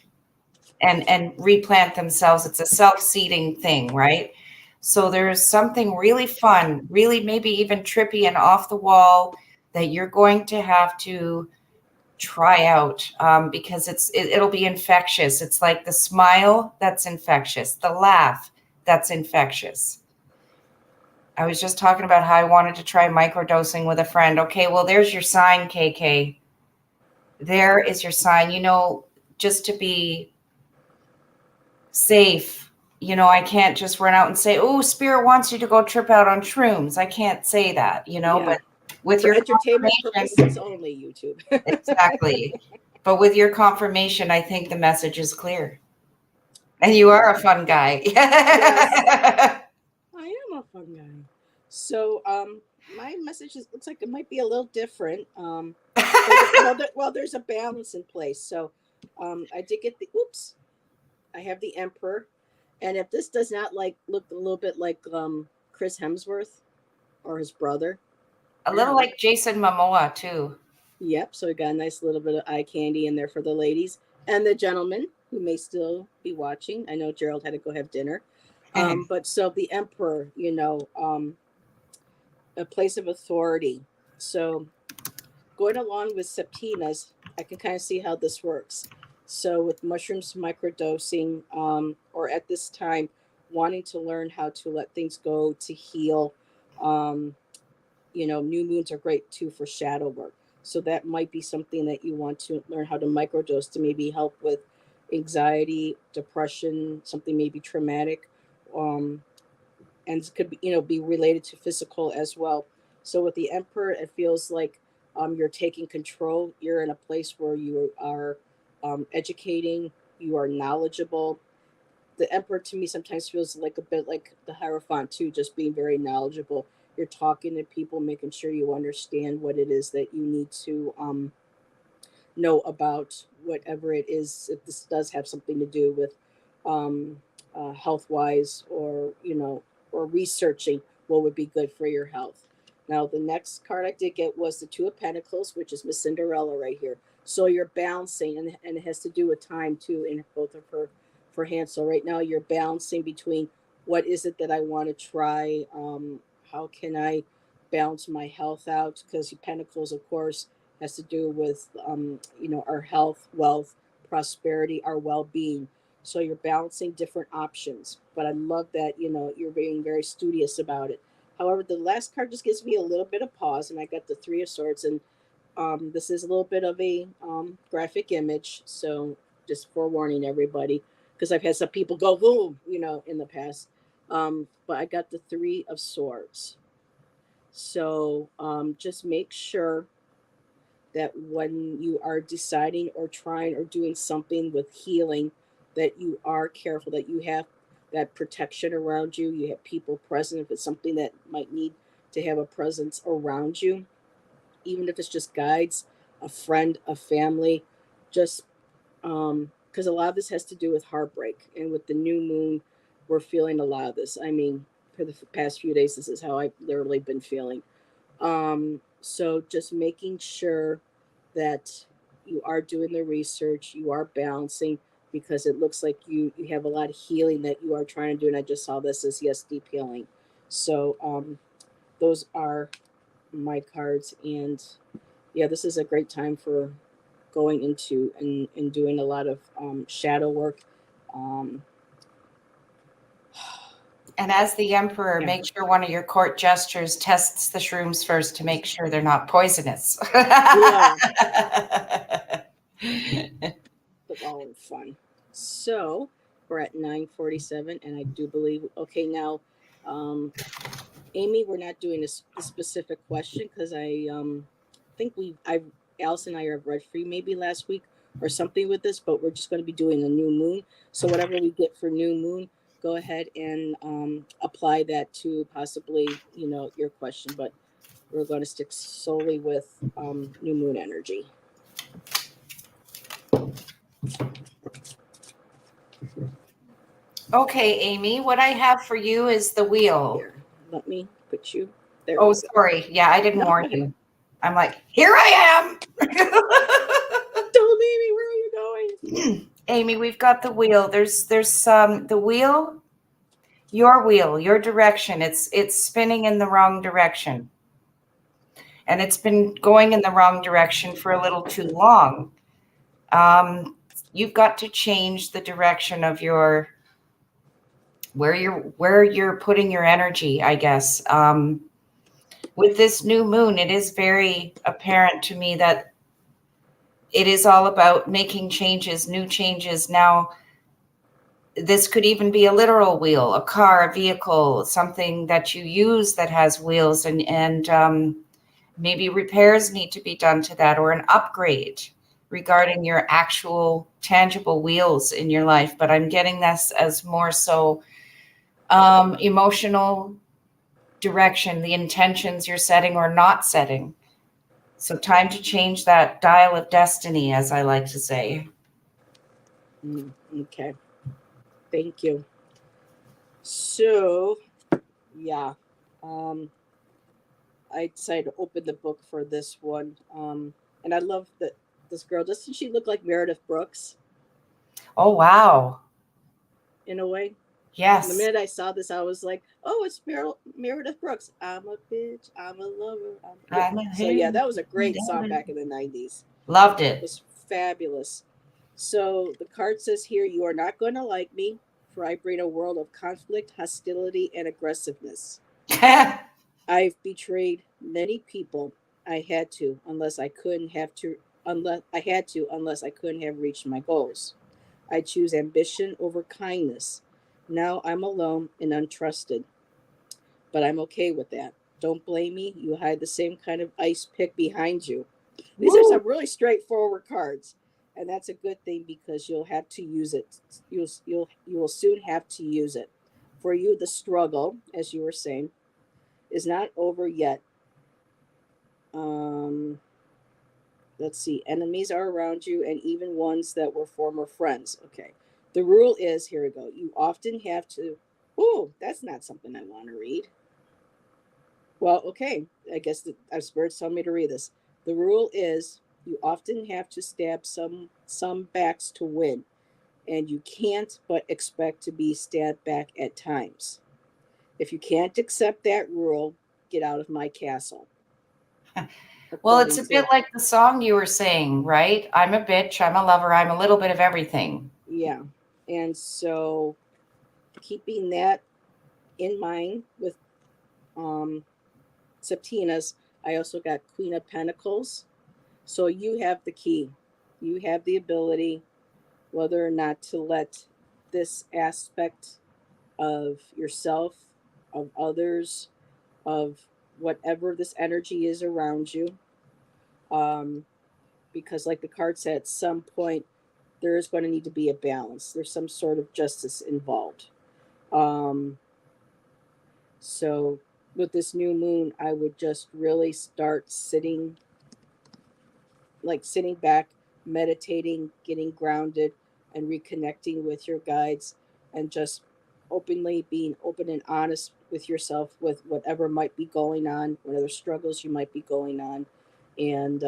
and replant themselves. It's a self-seeding thing, right? So there's something really fun, really maybe even trippy and off the wall that you're going to have to try out because it'll be infectious. It's like the smile that's infectious, the laugh that's infectious. I was just talking about how I wanted to try microdosing with a friend. Okay, well, there's your sign, KK. There is your sign. Just to be safe, I can't just run out and say, oh, Spirit wants you to go trip out on shrooms. I can't say that, Yeah. but with For your entertainment confirmation, purposes only, YouTube. exactly. But with your confirmation, I think the message is clear. And you are a fun guy. Yes, I am a fun guy. So, my message looks like it might be a little different. Well, there's a balance in place. So, I did get the oops. I have the Emperor, and if this does not look a little bit like Chris Hemsworth or his brother, A little like Jason Momoa, too. yep. So we got a nice little bit of eye candy in there for the ladies and the gentlemen who may still be watching. I know Gerald had to go have dinner, but so the Emperor, a place of authority. So going along with subpoenas, I can kind of see how this works. So with mushrooms microdosing, or at this time, wanting to learn how to let things go to heal. Um, new moons are great too for shadow work. So that might be something that you want to learn how to microdose to maybe help with anxiety, depression, something maybe traumatic. Um, and it could be related to physical as well. So with the Emperor, it feels like you're taking control. You're in a place where you are educating, you are knowledgeable. The Emperor to me sometimes feels like a bit like the Hierophant too, just being very knowledgeable. You're talking to people, making sure you understand what it is that you need to know about whatever it is. If this does have something to do with um, health wise, or researching what would be good for your health. Now, the next card I did get was the Two of Pentacles, which is Miss Cinderella right here. So you're balancing, and it has to do with time too in both of her hands. So right now you're balancing between what is it that I want to try. How can I balance my health out, because Pentacles, of course, has to do with our health, wealth, prosperity, our well-being. So you're balancing different options. But I love that you're being very studious about it. However, the last card just gives me a little bit of pause, and I got the Three of Swords, and this is a little bit of a graphic image, so just forewarning everybody, because I've had some people go boom, in the past. But I got the Three of Swords. So just make sure that when you are deciding or trying or doing something with healing, that you are careful, that you have that protection around you. You have people present if it's something that might need to have a presence around you, even if it's just guides, a friend, a family, just because a lot of this has to do with heartbreak. And with the new moon, we're feeling a lot of this. I mean, for the past few days, this is how I've literally been feeling. So just making sure that you are doing the research, you are balancing, because it looks like you have a lot of healing that you are trying to do. And I just saw this as yes, deep healing. So those are my cards. And yeah, this is a great time for going into and doing a lot of shadow work. And as the Emperor, Yeah. make sure one of your court gestures tests the shrooms first to make sure they're not poisonous. Yeah. But all in fun. So we're at 9:47, and I do believe. Okay, now, Amy, we're not doing a specific question, because I think Alice and I have read for you maybe last week or something with this, but we're just going to be doing a new moon. So whatever we get for new moon, go ahead and apply that to possibly your question. But we're going to stick solely with new moon energy. Okay, Amy, what I have for you is the wheel. Here, let me put you there. Oh, sorry. Yeah, I didn't No, warn you. I'm like, here I am. Don't leave me. Where are you going? Amy, we've got the wheel. There's the wheel, your direction. It's spinning in the wrong direction. And it's been going in the wrong direction for a little too long. You've got to change the direction of where you're putting your energy, I guess. With this new moon, it is very apparent to me that it is all about making changes, new changes. Now, this could even be a literal wheel, a car, a vehicle, something that you use that has wheels, and maybe repairs need to be done to that, or an upgrade regarding your actual tangible wheels in your life. But I'm getting this as more so emotional direction, the intentions you're setting or not setting. So time to change that dial of destiny, as I like to say. Okay. Thank you. So, yeah. I decided to open the book for this one. And I love that this girl, doesn't she look like Meredith Brooks Oh, wow. in a way? Yes. The minute I saw this, I was like, oh, it's Meredith Brooks. I'm a bitch. I'm a lover. So, yeah, that was a great song back in the 90s. Loved It it. was fabulous. So the card says here, you are not going to like me, for I bring a world of conflict, hostility, and aggressiveness. I've betrayed many people. I had to, unless I couldn't have reached my goals. I choose ambition over kindness. Now I'm alone and untrusted, but I'm okay with that. Don't blame me. You hide the same kind of ice pick behind you. These are some really straightforward cards, and that's a good thing, because you'll have to use it. You will soon have to use it. For you, the struggle, as you were saying, is not over yet. Let's see. Enemies are around you, and even ones that were former friends. Okay. The rule is, here we go. You often have to. Oh, that's not something I want to read. Well, okay. I guess our spirits tell me to read this. The rule is, you often have to stab some backs to win, and you can't but expect to be stabbed back at times. If you can't accept that rule, get out of my castle. Well, it's According a to- bit like the song you were saying, right? I'm a bitch, I'm a lover, I'm a little bit of everything. Yeah. And so keeping that in mind with Septina's, I also got Queen of Pentacles. So you have the key. You have the ability, whether or not to let this aspect of yourself, of others, of whatever this energy is around you. Because, like the card said, at some point, there is going to need to be a balance. There's some sort of justice involved. So, with this new moon, I would just really start sitting back, meditating, getting grounded, and reconnecting with your guides, and just openly being open and honest with yourself with whatever might be going on, whatever struggles you might be going on. And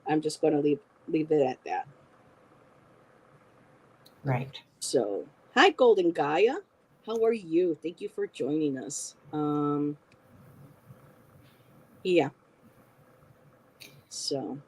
I'm just going to leave it at that. Right. So, hi, Golden Gaia. How are you? Thank you for joining us. Yeah. So.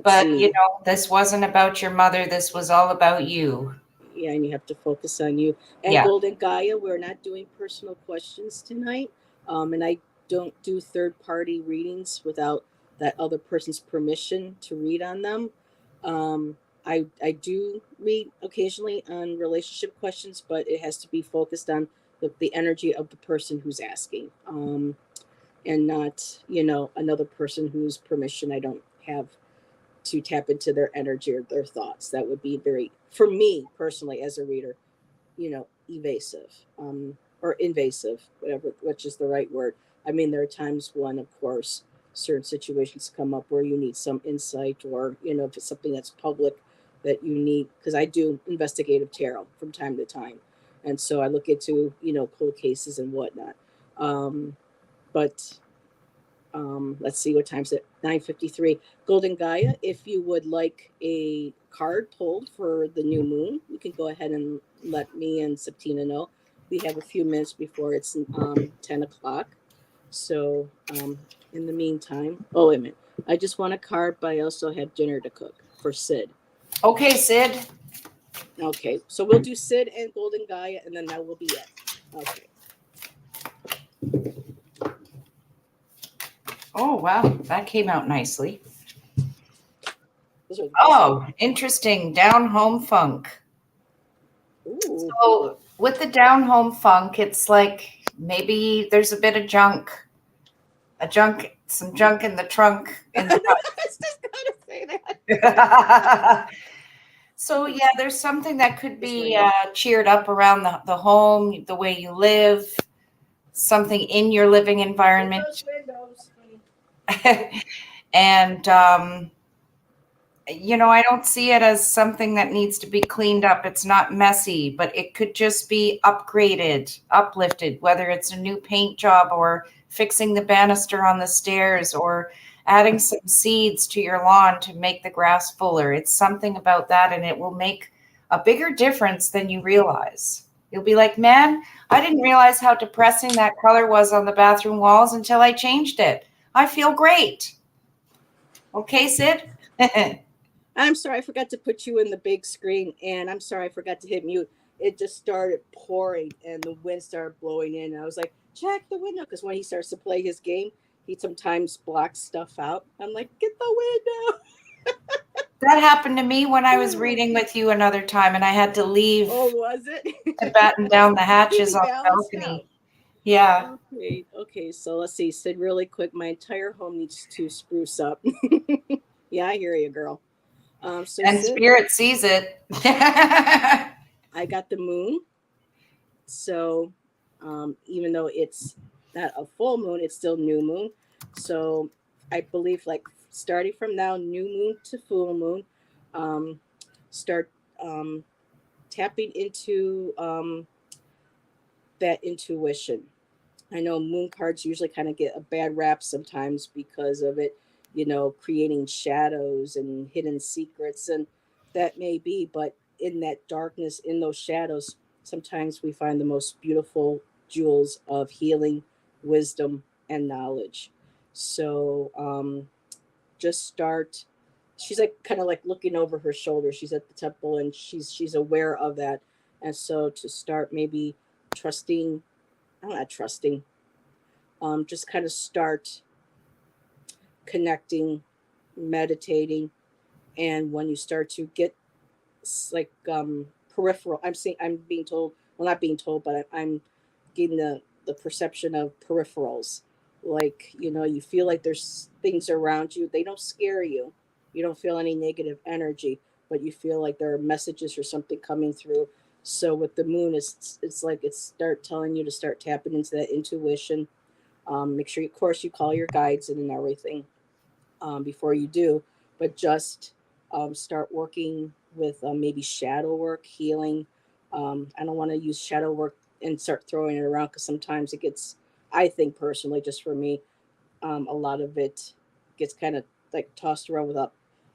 But, you know, this wasn't about your mother. This was all about you. Yeah, and you have to focus on you. And Yeah. Golden Gaia, we're not doing personal questions tonight. And I don't do third-party readings without that other person's permission to read on them. I do read occasionally on relationship questions, but it has to be focused on the energy of the person who's asking, and not, another person whose permission I don't have to tap into their energy or their thoughts. That would be very, for me personally as a reader, evasive, or invasive, whatever, which is the right word. I mean, there are times when, of course, certain situations come up where you need some insight, or, if it's something that's public that you need, because I do investigative tarot from time to time. And so I look into, cold cases and whatnot. But let's see, what time's it? 9:53. Golden Gaia, if you would like a card pulled for the new moon, you can go ahead and let me and Septina know. We have a few minutes before it's 10 o'clock. So in the meantime, oh, wait a minute. I just want a card, but I also have dinner to cook for Sid. Okay, Sid. Okay, so we'll do Sid and Golden Gaia, and then that will be it. Okay. Oh, wow. That came out nicely. Those are Oh, interesting. Down home funk. Ooh. So with the down home funk, it's like maybe there's a bit of junk. Some junk in the trunk. I was just gonna say that. So yeah, there's something that could be cheered up around the home, the way you live, something in your living environment. Windows. And I don't see it as something that needs to be cleaned up. It's not messy, but it could just be upgraded, uplifted, whether it's a new paint job or fixing the banister on the stairs or adding some seeds to your lawn to make the grass fuller. It's something about that, and it will make a bigger difference than you realize. You'll be like, man, I didn't realize how depressing that color was on the bathroom walls until I changed it. I feel great. Okay, Sid? I'm sorry, I forgot to put you in the big screen, and I'm sorry, I forgot to hit mute. It just started pouring, and the wind started blowing in. And I was like, check the window, because when he starts to play his game, he sometimes blocks stuff out. I'm like, get the window. That happened to me when I was reading with you another time, and I had to leave Oh, was it? to batten down the hatches on the Balanced balcony. out. Yeah. Okay, so let's see. Sid, really quick, my entire home needs to spruce up. Yeah, I hear you, girl. And Sid, Spirit sees it. I got the moon. So even though it's not a full moon, it's still new moon. So I believe, like, starting from now, new moon to full moon, start tapping into that intuition. I know moon cards usually kind of get a bad rap sometimes because of it, creating shadows and hidden secrets, and that may be, but in that darkness, in those shadows, sometimes we find the most beautiful jewels of healing, wisdom, and knowledge. So just start. She's like kind of like looking over her shoulder. She's at the temple and she's aware of that. And so to start maybe trusting, I'm not trusting, just kind of start connecting, meditating, and when you start to get like peripheral, I'm being told, well, not being told, but I'm getting the perception of peripherals. Like, you know, you feel like there's things around you. They don't scare you. You don't feel any negative energy, but you feel like there are messages or something coming through. So with the moon, it's like it's start telling you to start tapping into that intuition. Make sure, of course, you call your guides and everything before you do, but just start working with maybe shadow work, healing. I don't want to use shadow work and start throwing it around because sometimes it gets, I think personally, just for me, a lot of it gets kind of like tossed around without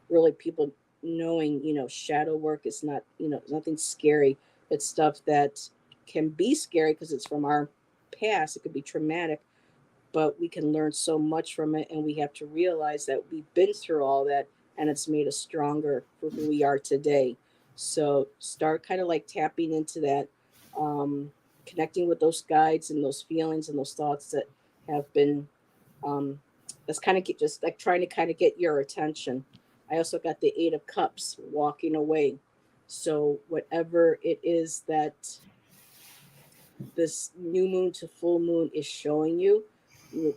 really people knowing, you know, shadow work is not, you know, nothing scary. It's stuff that can be scary because it's from our past. It could be traumatic, but we can learn so much from it, and we have to realize that we've been through all that and it's made us stronger for who we are today. So start kind of like tapping into that, um, connecting with those guides and those feelings and those thoughts that have been, um, that's kind of just like trying to kind of get your attention. I also got the Eight of Cups, walking away. So whatever it is that this new moon to full moon is showing you,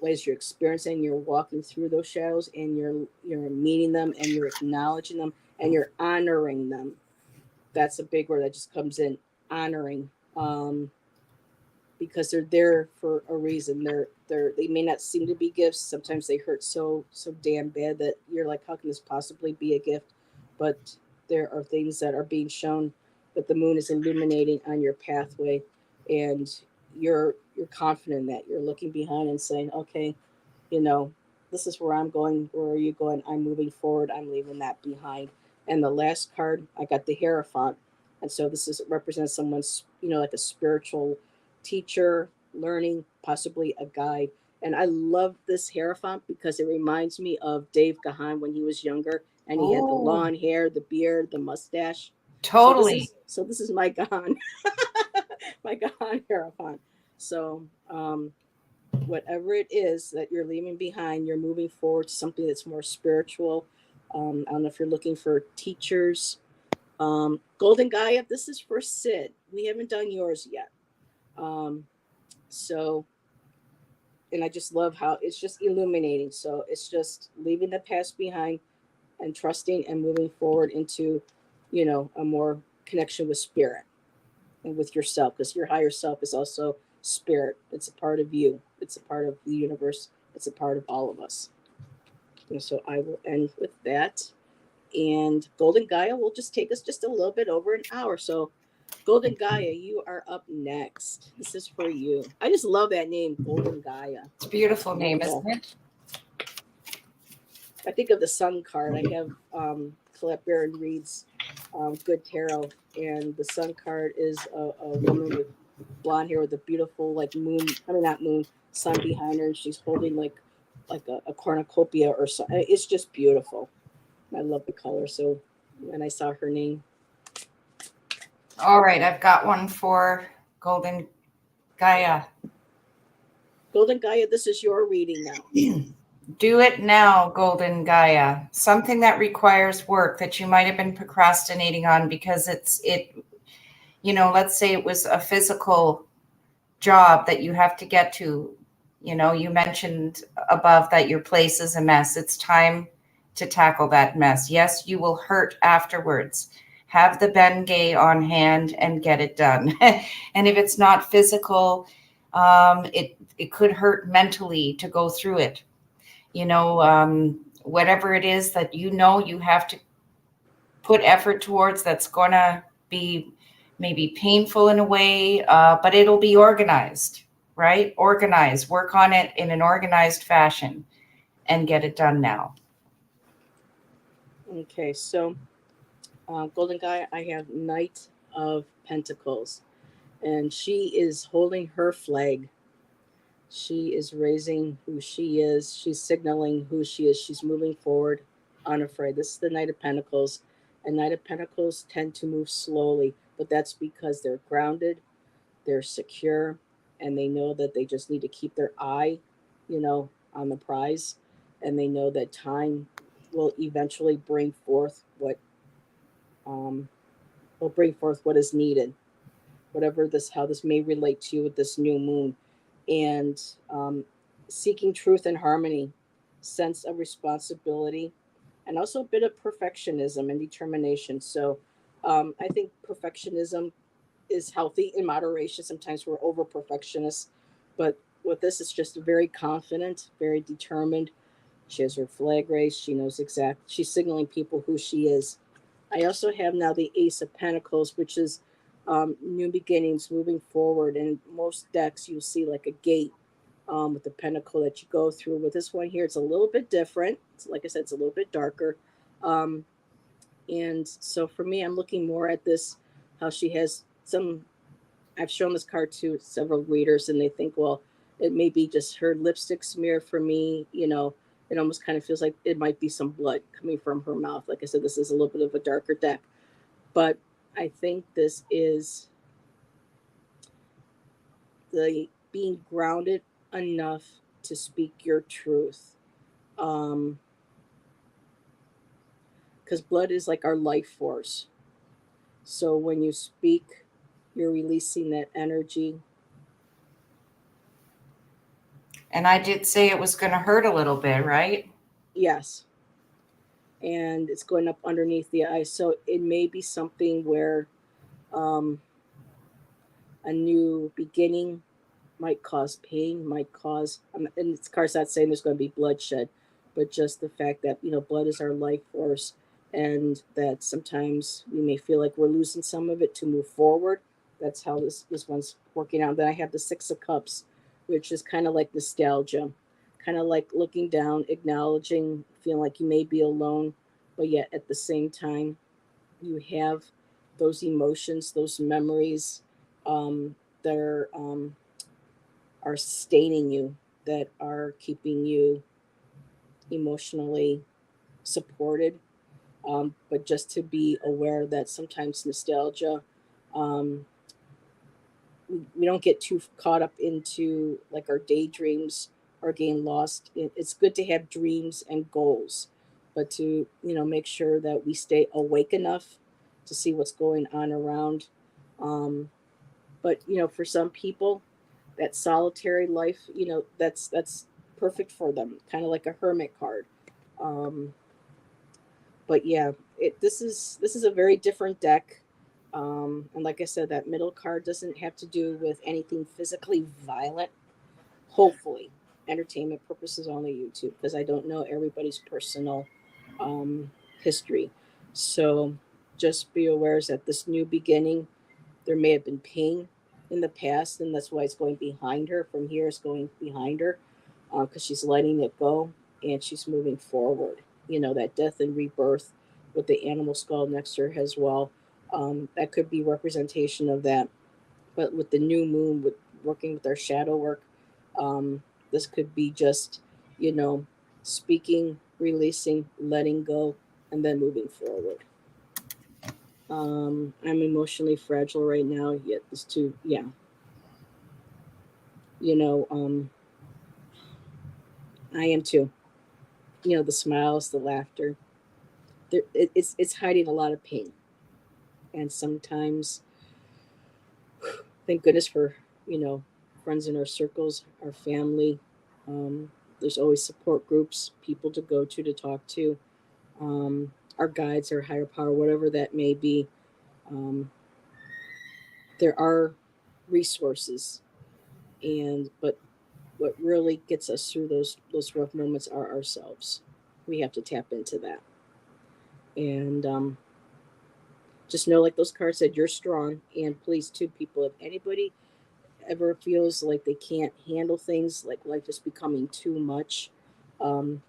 as you're experiencing, you're walking through those shadows and you're meeting them and you're acknowledging them and you're honoring them. That's a big word that just comes in, honoring. Because they're there for a reason. They may not seem to be gifts. Sometimes they hurt so damn bad that you're like, how can this possibly be a gift? But there are things that are being shown that the moon is illuminating on your pathway, and you're confident in that. You're looking behind and saying, okay, you know, this is where I'm going. Where are you going? I'm moving forward. I'm leaving that behind. And the last card, I got the Hierophant. And so this is represents someone's, you know, like a spiritual teacher, learning, possibly a guide. And I love this Hierophant because it reminds me of Dave Gahan when he was younger and he had the Oh, long hair, the beard, the mustache. totally. So this is my Gahan, my Gahan Hierophant. So whatever it is that you're leaving behind, you're moving forward to something that's more spiritual. I don't know if you're looking for teachers. Golden Gaia, this is for Sid. We haven't done yours yet. Um, so, and I just love how it's just illuminating. So it's just leaving the past behind and trusting and moving forward into, you know, a more connection with spirit and with yourself, because your higher self is also spirit. It's a part of you. It's a part of the universe. It's a part of all of us. And so I will end with that. And Golden Gaia will just take us just a little bit over an hour. So Golden Gaia, you are up next. This is for you. I just love that name, Golden Gaia. It's a beautiful It's name, beautiful. isn't it? I think of the Sun card. I have Colette Baron reads Good Tarot, and the Sun card is a woman with blonde hair with a beautiful like moon. I mean, not moon, sun behind her, and she's holding like a cornucopia or something. It's just beautiful. I love the color. So when I saw her name, All right, I've got one for Golden Gaia. Golden Gaia, this is your reading now. Do it now, Golden Gaia. Something that requires work that you might have been procrastinating on because let's say it was a physical job that you have to get to. You know, you mentioned above that your place is a mess. It's time to tackle that mess. Yes, you will hurt afterwards. Have the Bengay on hand and get it done. And if it's not physical, it could hurt mentally to go through it. Whatever it is that you have to put effort towards, that's going to be maybe painful in a way, but it'll be organized, right? Organize, work on it in an organized fashion and get it done now. Okay, so Golden Gaia, I have Knight of Pentacles. and she is holding her flag. She is raising who she is. She's signaling who she is. She's moving forward, unafraid. This is the Knight of Pentacles. And Knight of Pentacles tend to move slowly, but that's because they're grounded, they're secure, and they know that they just need to keep their eye, on the prize. And they know that time will eventually bring forth um, what is needed, whatever this, how this may relate to you with this new moon. And seeking truth and harmony, sense of responsibility, and also a bit of perfectionism and determination. So I think perfectionism is healthy in moderation. Sometimes we're over perfectionists, but with this, it's just very confident, very determined. She has her flag raised. She knows she's signaling people who she is. I also have now the Ace of Pentacles, which is new beginnings, moving forward. And most decks, you'll see like a gate with the pentacle that you go through. With this one here, it's a little bit different. Like I said, it's a little bit darker. Um, and so for me, I'm looking more at this, how she has some. I've shown this card to several readers, and they think, well, it may be just her lipstick smear. For me, it almost kind of feels like it might be some blood coming from her mouth. Like I said, this is a little bit of a darker deck, but I think this is the being grounded enough to speak your truth. Because blood is like our life force. So when you speak, you're releasing that energy. And I did say it was going to hurt a little bit, right? Yes. And it's going up underneath the eye. So it may be something where um, a new beginning might cause pain, might cause, and it's card's not saying there's going to be bloodshed, but just the fact that, blood is our life force, and that sometimes we may feel like we're losing some of it to move forward. That's how this one's working out. Then I have the Six of Cups, which is kind of like nostalgia, kind of like looking down, acknowledging, feeling like you may be alone, but yet at the same time, you have those emotions, those memories that are sustaining you, that are keeping you emotionally supported. But just to be aware that sometimes nostalgia, um, we don't get too caught up into like our daydreams or getting lost. It's good to have dreams and goals, but to, make sure that we stay awake enough to see what's going on around. Um, but, for some people, that solitary life, that's perfect for them, kind of like a hermit card. Um, but yeah, this is a very different deck. And like I said, that middle card doesn't have to do with anything physically violent. Hopefully, entertainment purposes only YouTube, because I don't know everybody's personal um, history. So just be aware that this new beginning, there may have been pain in the past, and that's why it's going behind her. From here, it's going behind her because she's letting it go and she's moving forward. That death and rebirth with the animal skull next to her as well. That could be representation of that. But with the new moon, with working with our shadow work, this could be just, you know, speaking, releasing, letting go, and then moving forward. I'm emotionally fragile right now, yet this too, yeah. You know, I am too. The smiles, the laughter. It's hiding a lot of pain, and sometimes, thank goodness for you know friends in our circles, our family. There's always support groups, people to go to talk to, our guides, our higher power, whatever that may be. Um, there are resources, and but what really gets us through those rough moments are ourselves. We have to tap into that, and just know, like those cards said, you're strong. And please, too, people, if anybody ever feels like they can't handle things, like life is becoming too much, um,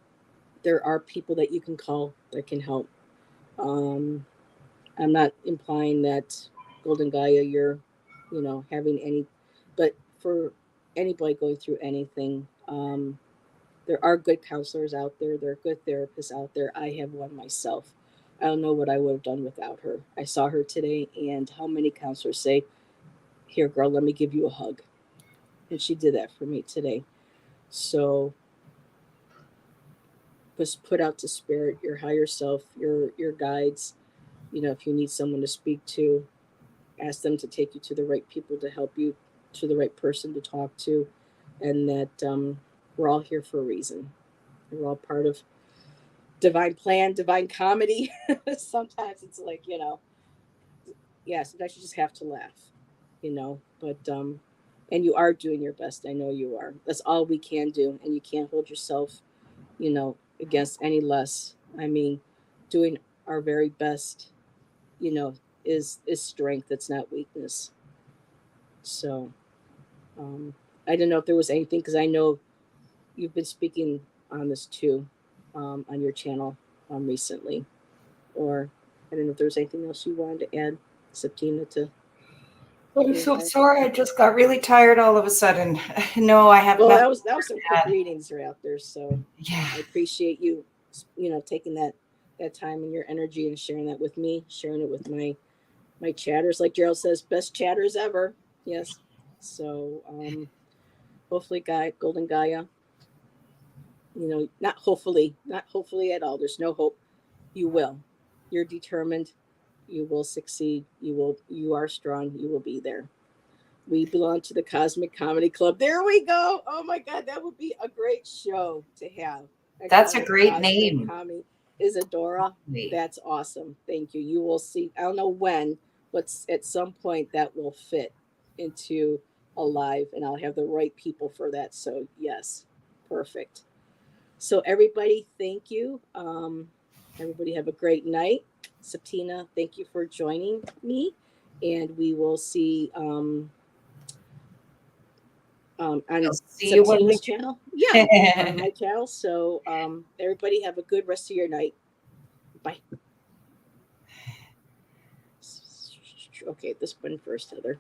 there are people that you can call that can help. Um, I'm not implying that Golden Gaia, you're having any, but for anybody going through anything, there are good counselors out there. There are good therapists out there. I have one myself. I don't know what I would have done without her. I saw her today, and how many counselors say, "Here, girl, let me give you a hug," and she did that for me today. So just put out to spirit your higher self, your guides. If you need someone to speak to, ask them to take you to the right people to help you, to the right person to talk to, and that we're all here for a reason. We're all part of divine plan, divine comedy. Sometimes it's like, yeah, sometimes you just have to laugh, but and you are doing your best. I know you are. That's all we can do, and you can't hold yourself, against any less. I mean, doing our very best, you know, is strength. It's not weakness. So, um, I don't know if there was anything, because I know you've been speaking on this too, on your channel, recently, or I don't know if there was anything else you wanted to add, Septina, to I'm your so heart. sorry. I just got really tired all of a sudden. No, I have Well, nothing that was some to quick add. readings right out there. So Yeah. I appreciate you, taking that time and your energy and sharing that with me, sharing it with my chatters. Like Gerald says, best chatters ever. Yes. So hopefully, Golden Gaia, not hopefully at all. There's no hope. You will. You're determined. You will succeed. You are strong. You will be there. We belong to the Cosmic Comedy Club. There we go. Oh my God, that would be a great show to have. A That's a club, great Cosmic name. Comedy. Isadora, that's awesome. Thank you. You will see. I don't know when, but at some point that will fit into a live, and I'll have the right people for that. So yes, perfect. So everybody, thank you. Everybody have a great night. Septina, thank you for joining me, and we will see. On I'll see you when we Septina's channel. Yeah, on my channel. So everybody have a good rest of your night. Bye. Okay, this one first, Heather.